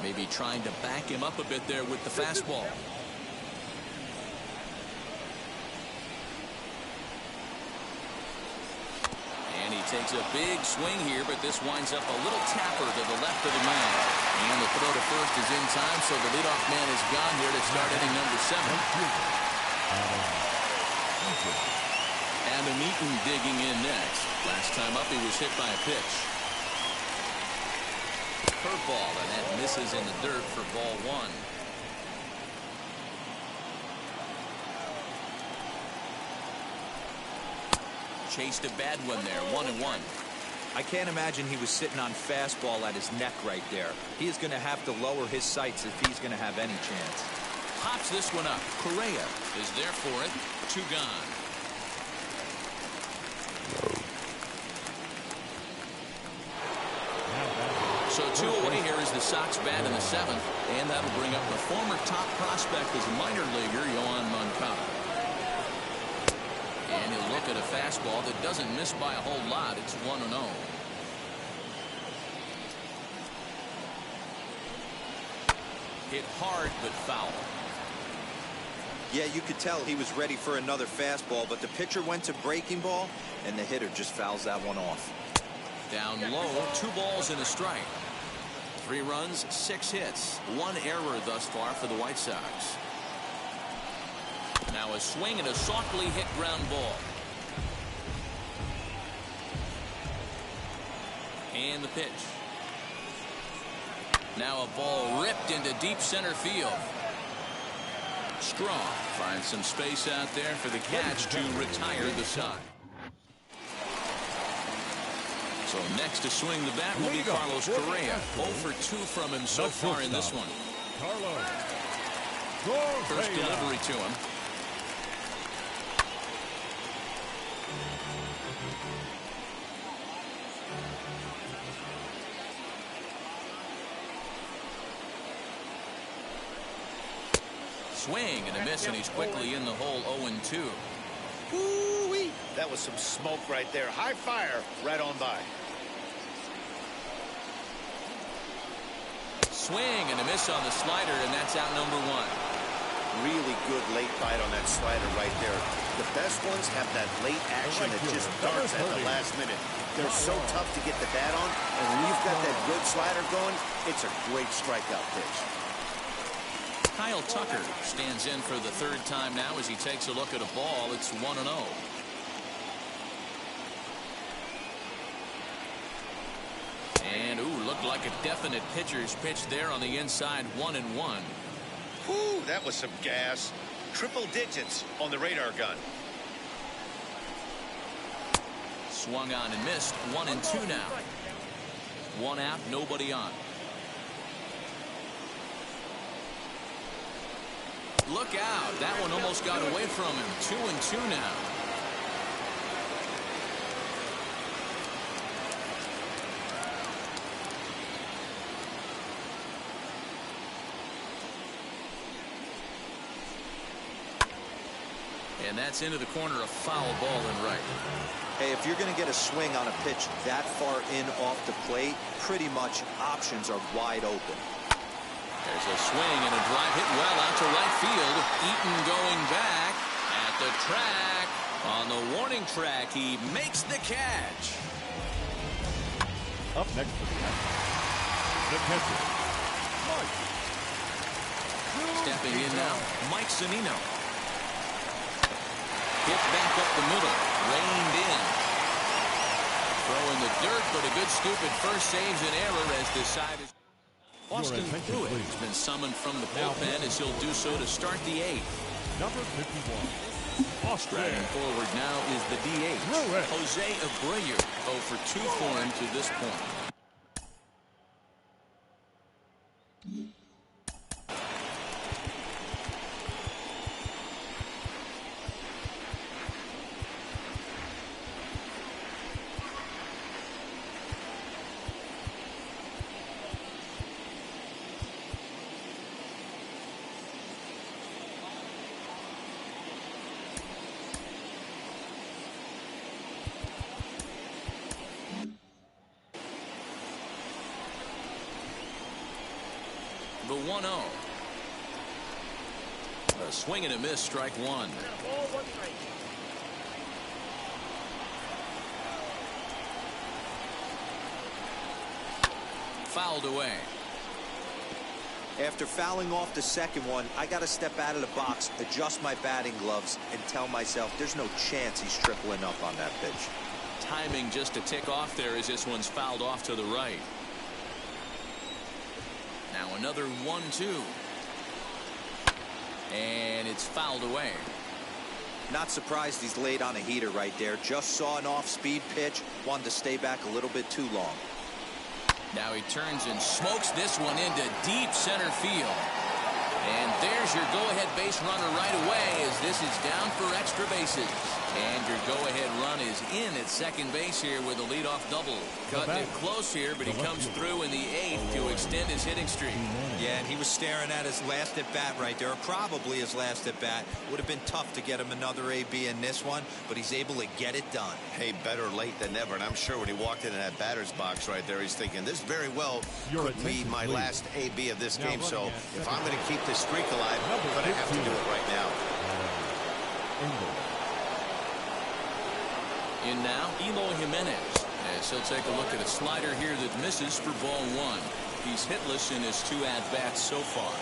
Maybe trying to back him up a bit there with the fastball. And he takes a big swing here, but this winds up a little tapper to the left of the mound. And the throw to first is in time, so the leadoff man is gone here to start inning number 7. Adam Eaton digging in next. Last time up he was hit by a pitch. Curveball, and that misses in the dirt for ball 1. Chased a bad one there, 1-1. I can't imagine he was sitting on fastball at his neck right there. He is going to have to lower his sights if he's going to have any chance. Pops this one up. Correa is there for it. 2 gone. So 2 away here is the Sox bat in the 7th, and that'll bring up the former top prospect as a minor leaguer, Yohan Moncada. And he'll look at a fastball that doesn't miss by a whole lot. It's 1-0. Hit hard but foul. Yeah, you could tell he was ready for another fastball, but the pitcher went to breaking ball, and the hitter just fouls that one off. Down low, 2 balls and a strike. 3 runs, 6 hits. 1 error thus far for the White Sox. Now a swing and a softly hit ground ball. And the pitch. Now a ball ripped into deep center field. Strong finds some space out there for the catch to retire the side. So next to swing the bat will be Carlos Correa. 0 for 2 from him so far in this one. First delivery to him. Swing and a miss, and he's quickly in the hole. 0-2. Woo-wee. That was some smoke right there. High fire right on by. swing and a miss on the slider, and that's out number one. Really good late bite on that slider right there. The best ones have that late action that just darts at the last minute. They're so tough to get the bat on, and when you've got that good slider going, it's a great strikeout pitch. Kyle Tucker stands in for the third time now as he takes a look at a ball. It's 1-0. And, ooh, looked like a definite pitcher's pitch there on the inside, 1-1. Whew, that was some gas. Triple digits on the radar gun. Swung on and missed, 1-2 now. One out, nobody on. Look out, that one almost got away from him. 2-2 now. And that's into the corner, a foul ball and right. Hey, if you're going to get a swing on a pitch that far in off the plate, pretty much options are wide open. There's a swing and a drive hit well out to right field. Eaton going back at the track. On the warning track, he makes the catch. Up next for the catcher, Mike. Stepping in now, Mike Zunino. Hit back up the middle, reined in. Throwing the dirt, but a good scoop at first saves an error as decided. Austin Pruitt has been summoned from the bullpen as he'll do so to start the eighth. Number 51. Striding forward now is the DH, Jose Abreu, 0 for 2 for him to this point. The 1-0. A swing and a miss, strike one. Ball, 1 strike. Fouled away. After fouling off the second one, I got to step out of the box, adjust my batting gloves, and tell myself there's no chance he's tripling up on that pitch. Timing just to tick off there as this one's fouled off to the right. Now another 1-2. And it's fouled away. Not surprised he's laid on a heater right there. Just saw an off-speed pitch. Wanted to stay back a little bit too long. Now he turns and smokes this one into deep center field. And there's your go-ahead base runner right away as this is down for extra bases. And your go-ahead run is in at second base here with a leadoff double. Cutting it close here, but he comes through in the eighth to extend his hitting streak. Yeah, and he was staring at his last at-bat right there, probably his last at-bat. Would have been tough to get him another AB in this one, but he's able to get it done. Hey, better late than never, and I'm sure when he walked into that batter's box right there, he's thinking, this very well could be my last AB of this game, so if I'm going to keep this streak alive, I'm going to have to do it right now. In now, Eloy Jimenez, as he'll take a look at a slider here that misses for ball one. He's hitless in his 2 at-bats so far.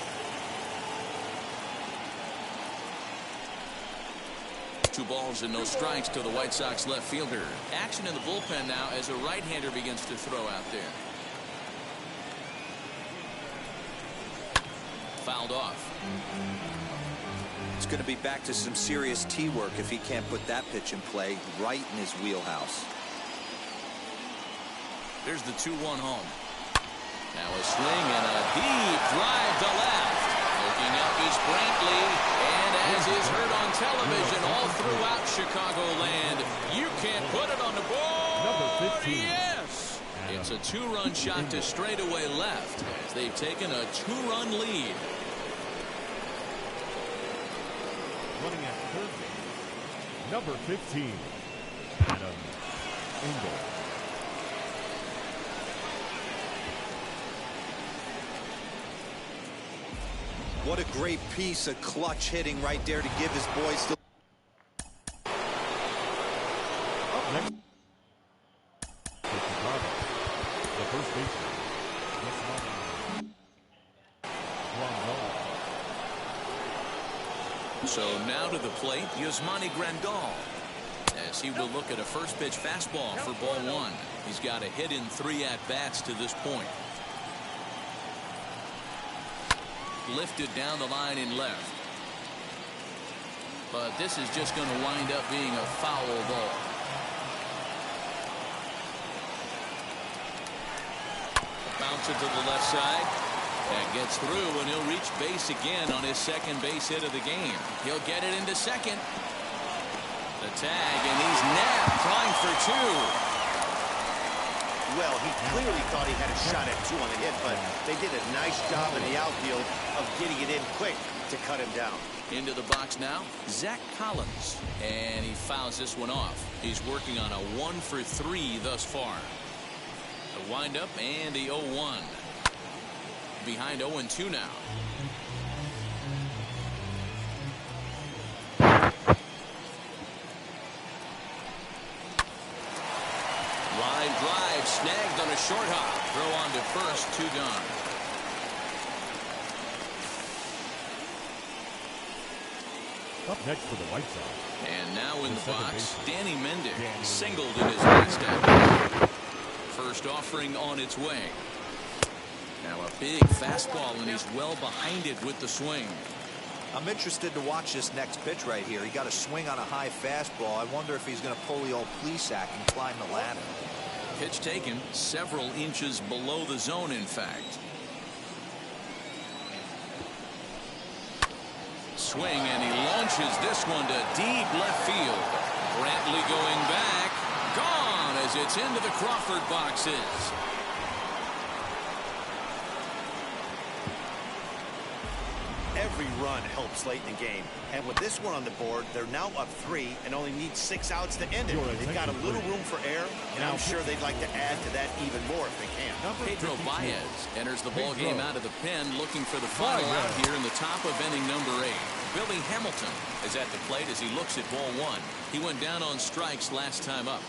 2 balls and no strikes to the White Sox left fielder. Action in the bullpen now as a right-hander begins to throw out there. Fouled off. It's going to be back to some serious tee work if he can't put that pitch in play right in his wheelhouse. There's the 2-1 home. Now a swing and a deep drive to left. Looking up is Brantley, and as is heard on television all throughout Chicagoland, you can't put it on the board. Number 15. Yes! It's a 2-run shot to straightaway left as they've taken a 2-run lead. Running at third base, number 15, Adam Engel. What a great piece of clutch hitting right there to give his boys the... Up next for Chicago, the first baseman, Yasmani Grandal. So now to the plate, Yasmani Grandal, as he will look at a first pitch fastball for ball one. He's got a hit in 3 at-bats to this point. Lifted down the line in left. But this is just going to wind up being a foul ball. Bounce it to the left side. That gets through, and he'll reach base again on his second base hit of the game. He'll get it into second. The tag, and he's nabbed, trying for 2. Well, he clearly thought he had a shot at 2 on the hit, but they did a nice job in the outfield of getting it in quick to cut him down. Into the box now, Zach Collins, and he fouls this one off. He's working on a 1 for 3 thus far. The windup and the 0-1. Behind 0-2 now. Line drive snagged on a short hop. Throw on to first, 2 gone. Up next for the White Sox. And now in the second box, baseman, Danny Mendick Danny singled in his last at-bat. First offering on its way. Now a big fastball, and he's well behind it with the swing. I'm interested to watch this next pitch right here. He got a swing on a high fastball. I wonder if he's going to pull the old Plesac and climb the ladder. Pitch taken several inches below the zone, in fact. Swing, and he launches this one to deep left field. Brantley going back. Gone as it's into the Crawford boxes. Every run helps late in the game, and with this one on the board, they're now up 3 and only need 6 outs to end it. They've got a little room for error, and I'm sure they'd like to add to that even more if they can. Pedro Baez enters the ball game out of the pen, looking for the final out here in the top of inning number 8. Billy Hamilton is at the plate as he looks at ball 1. He went down on strikes last time up.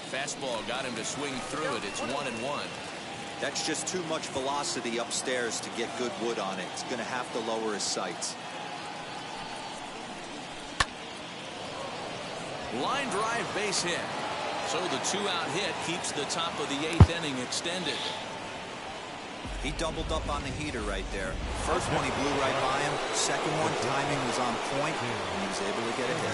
Fastball got him to swing through it. It's 1-1. That's just too much velocity upstairs to get good wood on it. It's going to have to lower his sights. Line drive base hit. So the 2-out hit keeps the top of the 8th inning extended. He doubled up on the heater right there. First one he blew right by him. Second one, timing was on point, and he was able to get a hit.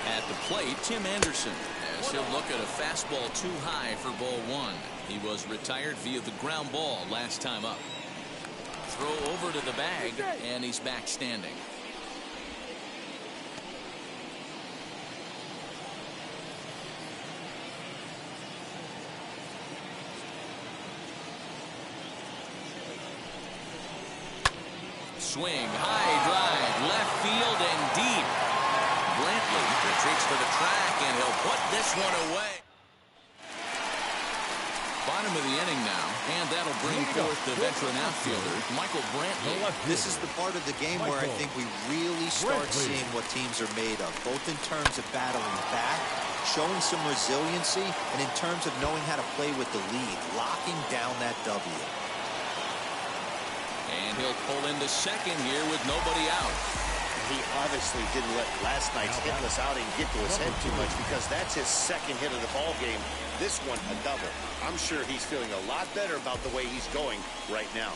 At the plate, Tim Anderson, as he'll look at a fastball too high for ball 1. He was retired via the ground ball last time up. Throw over to the bag, and he's back standing. Swing, high drive, left field and deep. Brantley retreats to the track, and he'll put this one away. Bottom of the inning now, and that'll bring forth the veteran outfielder, Michael Brantley. This is the part of the game where I think we really start seeing what teams are made of, both in terms of battling back, showing some resiliency, and in terms of knowing how to play with the lead, locking down that W. And he'll pull into second here with nobody out. He obviously didn't let last night's hitless outing get to his head too much, because that's his second hit of the ball game. This one a double. I'm sure he's feeling a lot better about the way he's going right now.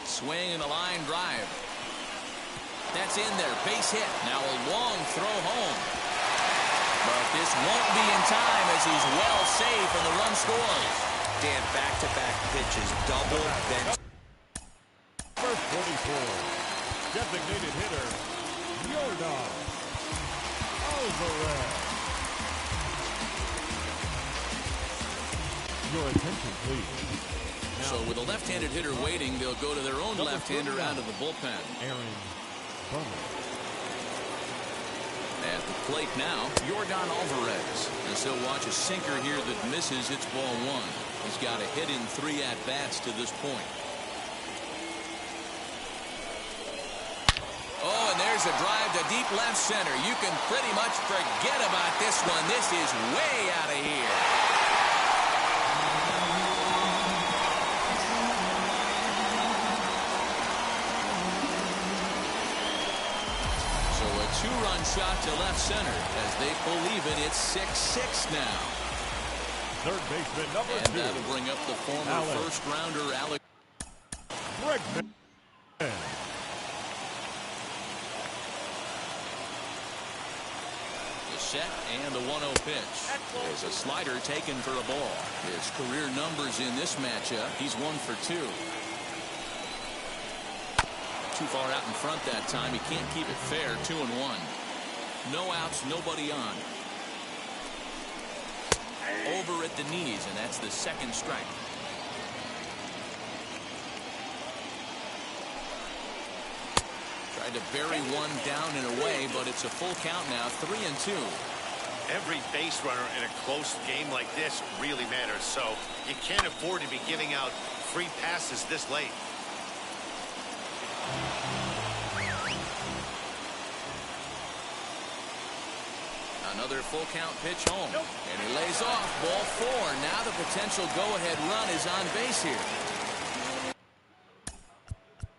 Swing and a line drive. That's in there. Base hit. Now a long throw home. But this won't be in time as he's well safe and the run scores. Dan, back-to-back pitches, double, then... First 24. Designated hitter, Yordan Alvarez. Your attention, please. So with a left-handed hitter waiting, they'll go to their own left-hander out of the bullpen. Aaron Bummer. At the plate now, Yordan Alvarez. As he'll watch a sinker here that misses, it's ball one. He's got a hit in 3 at-bats to this point. Oh, and there's a drive to deep left center. You can pretty much forget about this one. This is way out of here. So a 2-run shot to left center. As they believe it, it's 6-6 now. Third baseman number 2. And that'll bring up the former first-rounder Alex Bregman. Set and the 1-0 pitch. There's a slider taken for a ball. His career numbers in this matchup, he's 1 for 2. Too far out in front that time. He can't keep it fair. 2-1. No outs, nobody on. Over at the knees, and that's the second strike. Tried to bury one down and away, but it's a full count now. 3-2. Every base runner in a close game like this really matters, so you can't afford to be giving out free passes this late. Another full count pitch home. And he lays off. Ball 4. Now the potential go-ahead run is on base here.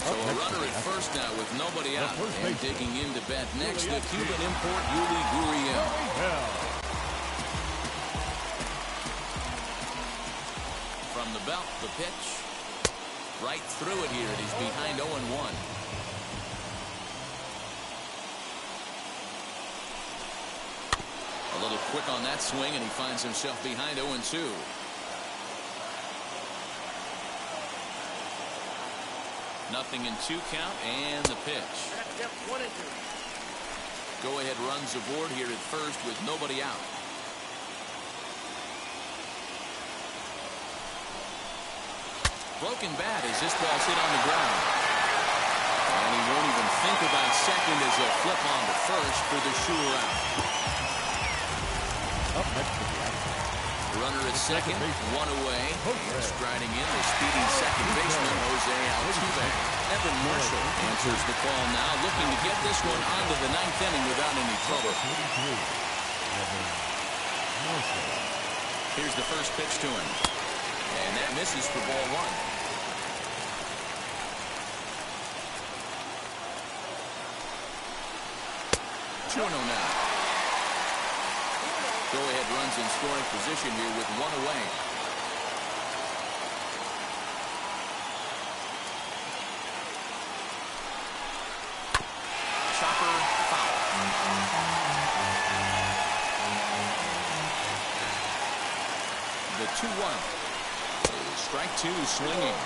So a runner at first now with nobody out. And digging in to bat next, the Cuban import Yuli Gurriel. From the belt, the pitch. Right through it here. He's behind 0-1. A little quick on that swing, and he finds himself behind 0-2. Nothing in 2 count, and the pitch. Go-ahead runs aboard here at first with nobody out. Broken bat as this ball's hit on the ground. And he won't even think about second as he'll flip on to first for the sure out. Up next to the action. Runner at second, 1 away. Striding in the speeding second baseman, Jose Altuve. Evan Marshall answers the call now, looking to get this one onto the 9th inning without any trouble. Here's the first pitch to him. And that misses for ball 1. 2-0 now. Go-ahead runs in scoring position here with 1 away. Chopper foul. The 2-1. Strike 2 swinging.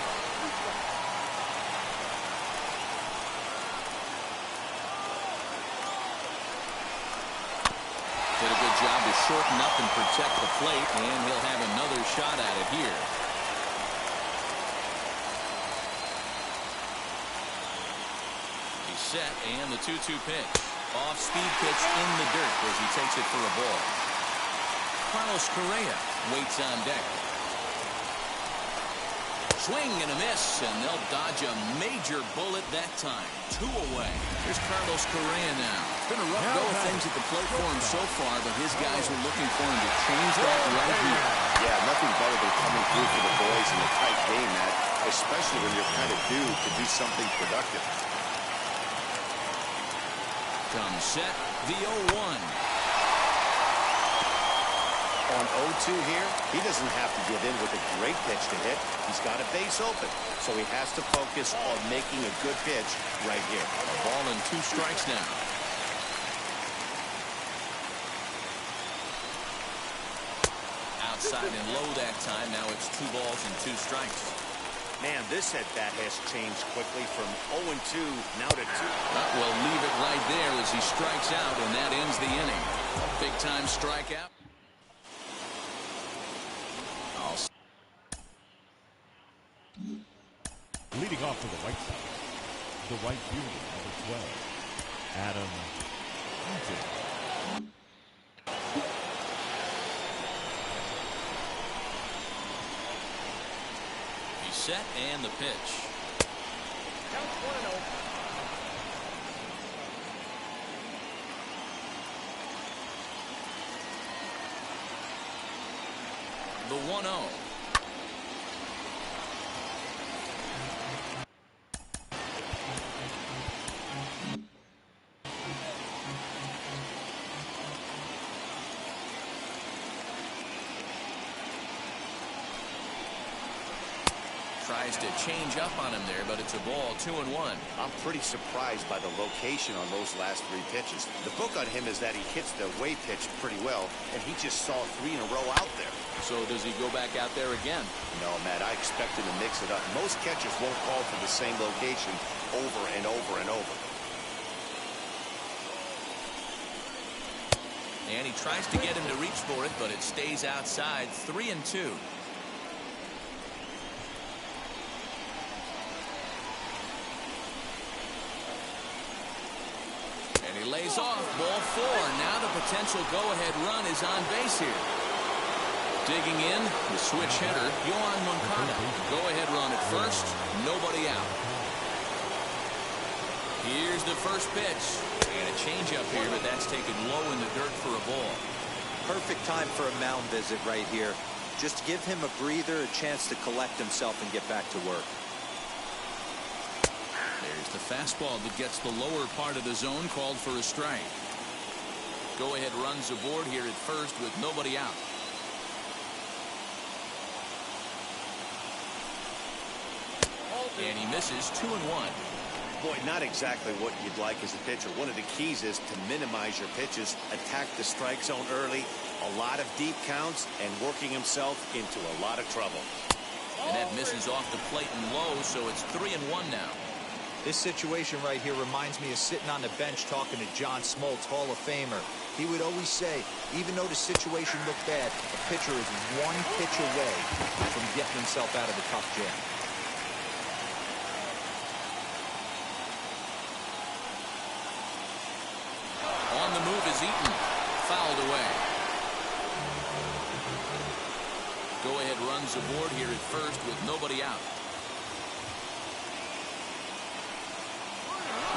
Did a good job to shorten up and protect the plate, and he'll have another shot at it here. He's set, and the 2-2 pitch. Off-speed pitch in the dirt as he takes it for a ball. Carlos Correa waits on deck. Swing and a miss, and they'll dodge a major bullet that time. 2 away. Here's Carlos Correa now. It's been a rough go of things at the plate for him so far, but his guys are looking for him to change that right here. Yeah, nothing better than coming through for the boys in a tight game, Matt, especially when you're kind of due to do something productive. Comes set, the 0-1. On 0-2 here, he doesn't have to give in with a great pitch to hit. He's got a base open, so he has to focus on making a good pitch right here. A ball and 2 strikes now. Outside and low that time. Now it's 2 balls and 2 strikes. Man, this at-bat has changed quickly from 0-2 now to 2. We'll leave it right there as he strikes out, and that ends the inning. A big-time strikeout. Leading off for the White Sox, the right fielder, number 12, Adam Eaton. set and the pitch. Count 1-0. The 1-0. Tries to change up on him there, but it's a ball, 2-1. I'm pretty surprised by the location on those last 3 pitches. The book on him is that he hits the way pitch pretty well, and he just saw 3 in a row out there. So does he go back out there again? No, Matt, I expect him to mix it up. Most catchers won't call for the same location over and over and over. And he tries to get him to reach for it, but it stays outside. 3-2. And he lays off. Ball 4. Now the potential go-ahead run is on base here. Digging in, the switch hitter, Yoan Moncada. Go-ahead run at first. Nobody out. Here's the first pitch. And a changeup here, but that's taken low in the dirt for a ball. Perfect time for a mound visit right here. Just give him a breather, a chance to collect himself and get back to work. There's the fastball that gets the lower part of the zone, called for a strike. Go-ahead runs aboard here at first with nobody out. And he misses. 2-1. Boy, not exactly what you'd like as a pitcher. One of the keys is to minimize your pitches, attack the strike zone early, a lot of deep counts, and working himself into a lot of trouble. And that misses off the plate and low, so it's 3-1 now. This situation right here reminds me of sitting on the bench talking to John Smoltz, Hall of Famer. He would always say, even though the situation looked bad, a pitcher is 1 pitch away from getting himself out of the tough jam. On the move is Eaton. Fouled away. Go-ahead runs aboard here at first with nobody out.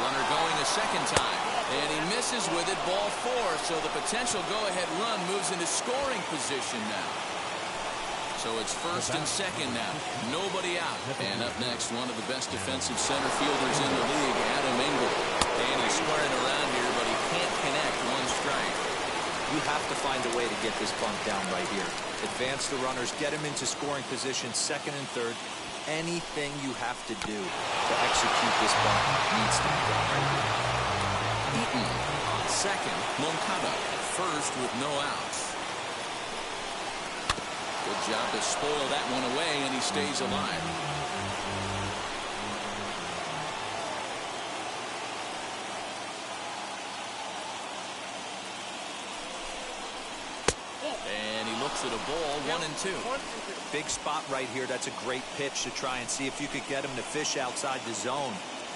Runner going a second time. And he misses with it. Ball 4. So the potential go-ahead run moves into scoring position now. So it's first and second now. Nobody out. And up next, one of the best defensive center fielders in the league, Adam Engel. And he's squaring around here, but he can't connect. 1 strike. You have to find a way to get this bunt down right here. Advance the runners, get him into scoring position, second and third. Anything you have to do to execute this bunt needs to be done right here. Eaton on second. Moncada first with no outs. Good job to spoil that one away, and he stays alive. And he looks at a ball. 1-2. Big spot right here. That's a great pitch to try and see if you could get him to fish outside the zone.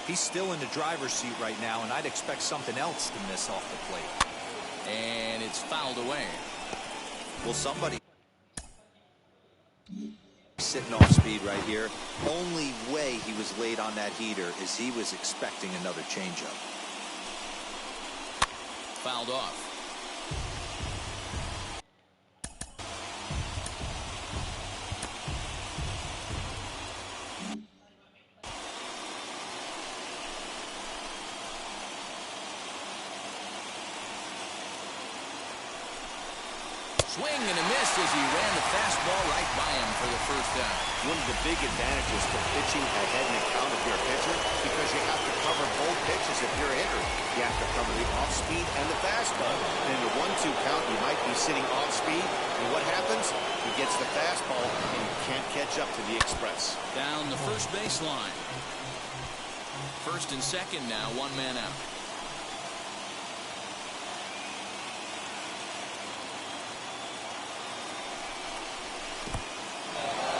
He's still in the driver's seat right now, and I'd expect something else to miss off the plate. And it's fouled away. Well, somebody sitting off speed right here. Only way he was late on that heater is he was expecting another changeup. Fouled off. Swing and a miss as he ran the fastball right by him for the first down. One of the big advantages to pitching ahead in the count if you're a pitcher, because you have to cover both pitches if you're a hitter. You have to cover the off-speed and the fastball. And in the 1-2 count, you might be sitting off-speed, and what happens? He gets the fastball, and you can't catch up to the express. Down the first baseline. First and second now, 1 man out.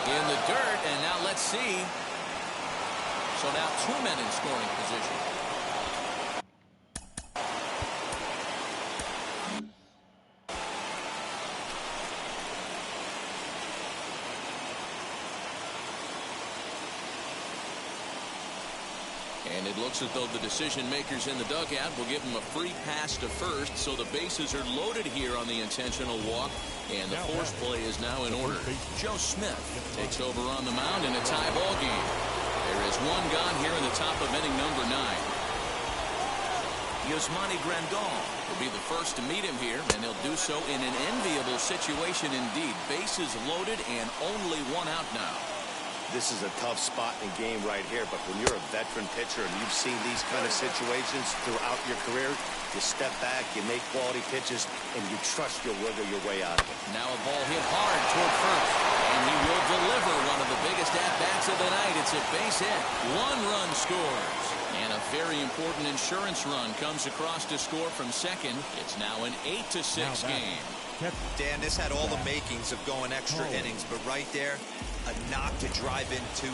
In the dirt, and now let's see. So now 2 men in scoring position. Looks as though the decision makers in the dugout will give him a free pass to first, so the bases are loaded here on the intentional walk, and the force play is now in order. Joe Smith takes over on the mound in a tie ball game. There is one gone here in the top of inning number 9. Yasmani Grandal will be the first to meet him here, and he'll do so in an enviable situation indeed. Bases loaded and only one out now. This is a tough spot in the game right here, but when you're a veteran pitcher and you've seen these kind of situations throughout your career, you step back, you make quality pitches, and you trust you'll wiggle your way out of it. Now a ball hit hard toward first, and he will deliver one of the biggest at-bats of the night. It's a base hit. 1 run scores. And a very important insurance run comes across to score from second. It's now an 8-6 game. Dan, this had all the makings of going extra innings, but right there, a knock to drive into.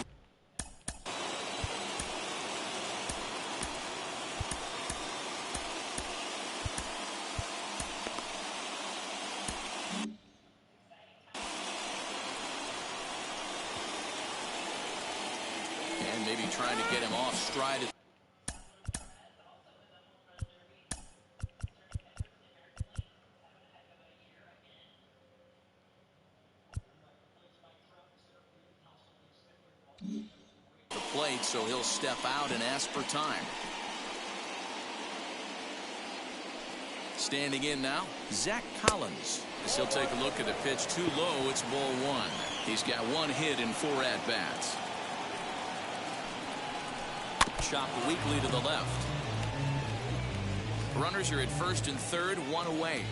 And maybe trying to get him off stride. The plate, so he'll step out and ask for time. Standing in now, Zach Collins. As he'll take a look at the pitch too low, it's ball 1. He's got 1 hit in 4 at-bats. Chopped weakly to the left. Runners are at first and third, 1 away.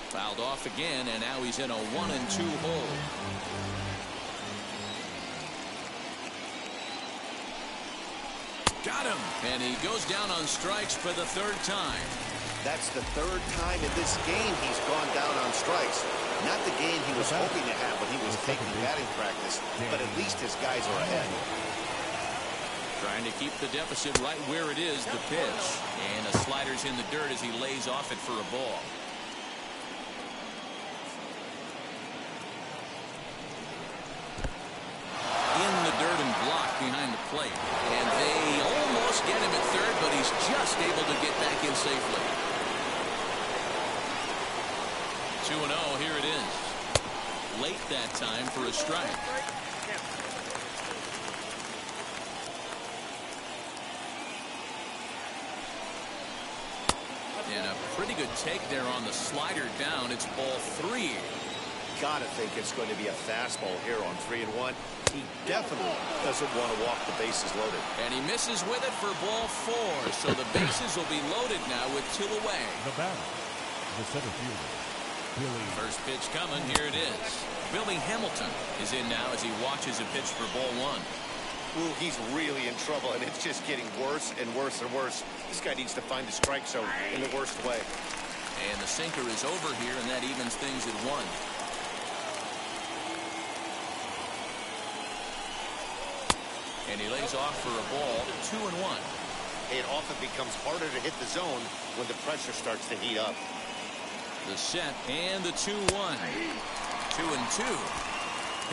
Fouled off again, and now he's in a 1-2 hole. Got him, and he goes down on strikes for the 3rd time. That's the 3rd time in this game he's gone down on strikes. Not the game he was hoping to have when he was taking batting practice, but at least his guys are ahead. Trying to keep the deficit right where it is, the pitch. And a slider's in the dirt as he lays off it for a ball. In the dirt and blocked behind the plate. And they almost get him at third, but he's just able to get back in safely. 2-0, here it is. Late that time for a strike. And a pretty good take there on the slider down. It's ball 3. Gotta think it's going to be a fastball here on 3-1. He definitely doesn't want to walk the bases loaded. And he misses with it for ball 4. So the bases will be loaded now with 2 away. The batter, the center fielder, Billy. First pitch coming. Here it is. Billy Hamilton is in now as he watches a pitch for ball 1. Ooh, he's really in trouble, and it's just getting worse and worse and worse. This guy needs to find the strike zone in the worst way. And the sinker is over here, and that evens things at 1. And he lays off for a ball, 2-1. It often becomes harder to hit the zone when the pressure starts to heat up. The set and the 2-1. 2-2.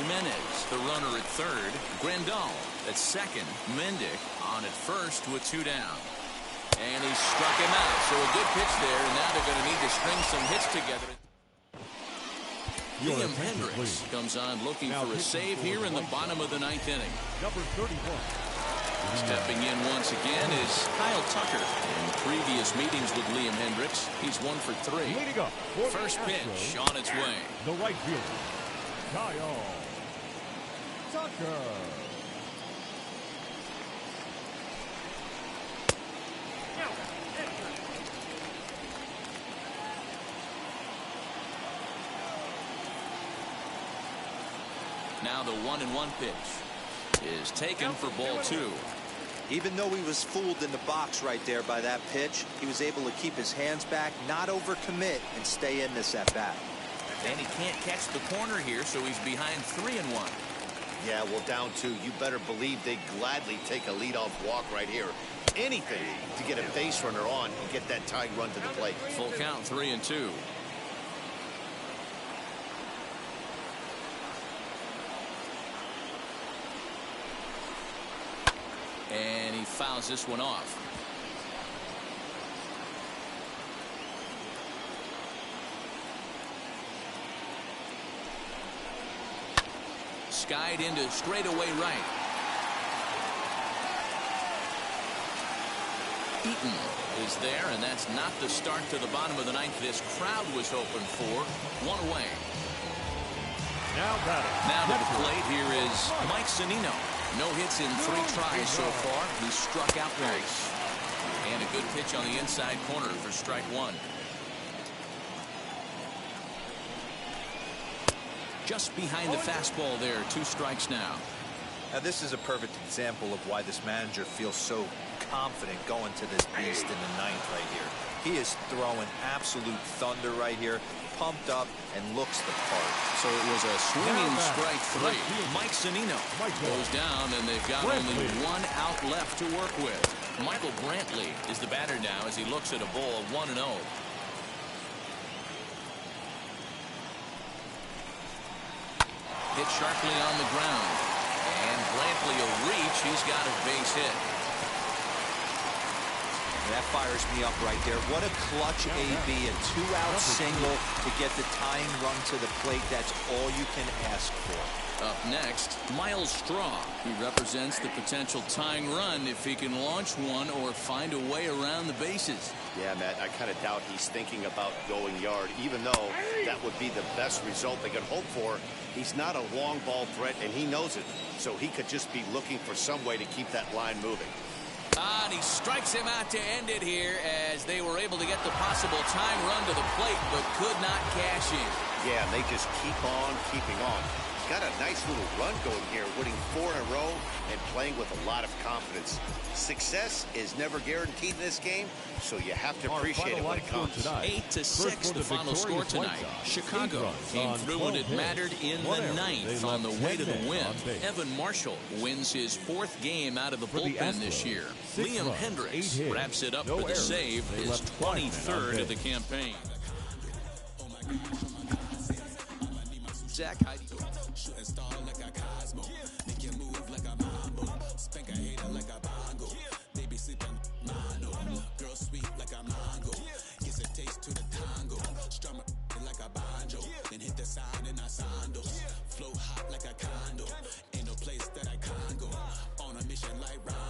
Jimenez, the runner at third. Grandal at second. Mendick on at first with 2 down. And he struck him out. So a good pitch there, and now they're going to need to string some hits together. Liam Hendricks comes on looking for a save here in the bottom of the 9th inning. Number 31. Stepping in once again is Kyle Tucker. In previous meetings with Liam Hendricks, he's 1 for 3. Leading up for First pitch on its way. The right fielder, Kyle Tucker. Now the 1-1 pitch is taken for ball 2. Even though he was fooled in the box right there by that pitch, he was able to keep his hands back, not overcommit, and stay in this at bat. And he can't catch the corner here, so he's behind 3-1. Yeah, well, down 2. You better believe they'd gladly take a leadoff walk right here. Anything to get a base runner on and get that tying run to the plate. Full count, 3-2. and he fouls this one off. Skied into straightaway right. Eaton is there, and that's not the start to the bottom of the ninth this crowd was hoping for. One away. Now to the plate, here is Mike Zunino. No hits in 3 tries so far. He struck out once. And a good pitch on the inside corner for strike 1. Just behind the fastball there. 2 strikes now. Now this is a perfect example of why this manager feels so confident going to this beast in the ninth right here. He is throwing absolute thunder right here, pumped up and looks the part. So it was a swinging strike 3. Mike Zunino goes down, and they've got only 1 out left to work with. Michael Brantley is the batter now as he looks at a ball of 1-0. Hit sharply on the ground. And Brantley will reach. He's got a base hit. And that fires me up right there. What a clutch AB. A 2-out single to get the tying run to the plate. That's all you can ask for. Up next, Miles Straw. He represents the potential tying run if he can launch one or find a way around the bases. Yeah, Matt, I kind of doubt he's thinking about going yard, even though that would be the best result they could hope for. He's not a long ball threat, and he knows it. So he could just be looking for some way to keep that line moving. And he strikes him out to end it here as they were able to get the possible tying run to the plate, but could not cash in. Yeah, and they just keep on keeping on. Got a nice little run going here, winning 4 in a row and playing with a lot of confidence. Success is never guaranteed in this game, so you have to appreciate it when it comes. 8-6 the final score tonight. Chicago came through when it mattered in the ninth on the way to the win. Evan Marshall wins his 4th game out of the bullpen this year. Liam Hendricks wraps it up with a save, his 23rd of the campaign. Zach, how do you go? Shooting star like a Cosmo. Make you move like a mambo. Spank a hater like a bongo. Baby sleeping mono. Girl sweet like a mango. Gives a taste to the tango. Strum it like a banjo. Then hit the sound in our sandals. Flow hot like a condo. Ain't no place that I can't go. On a mission like Ron.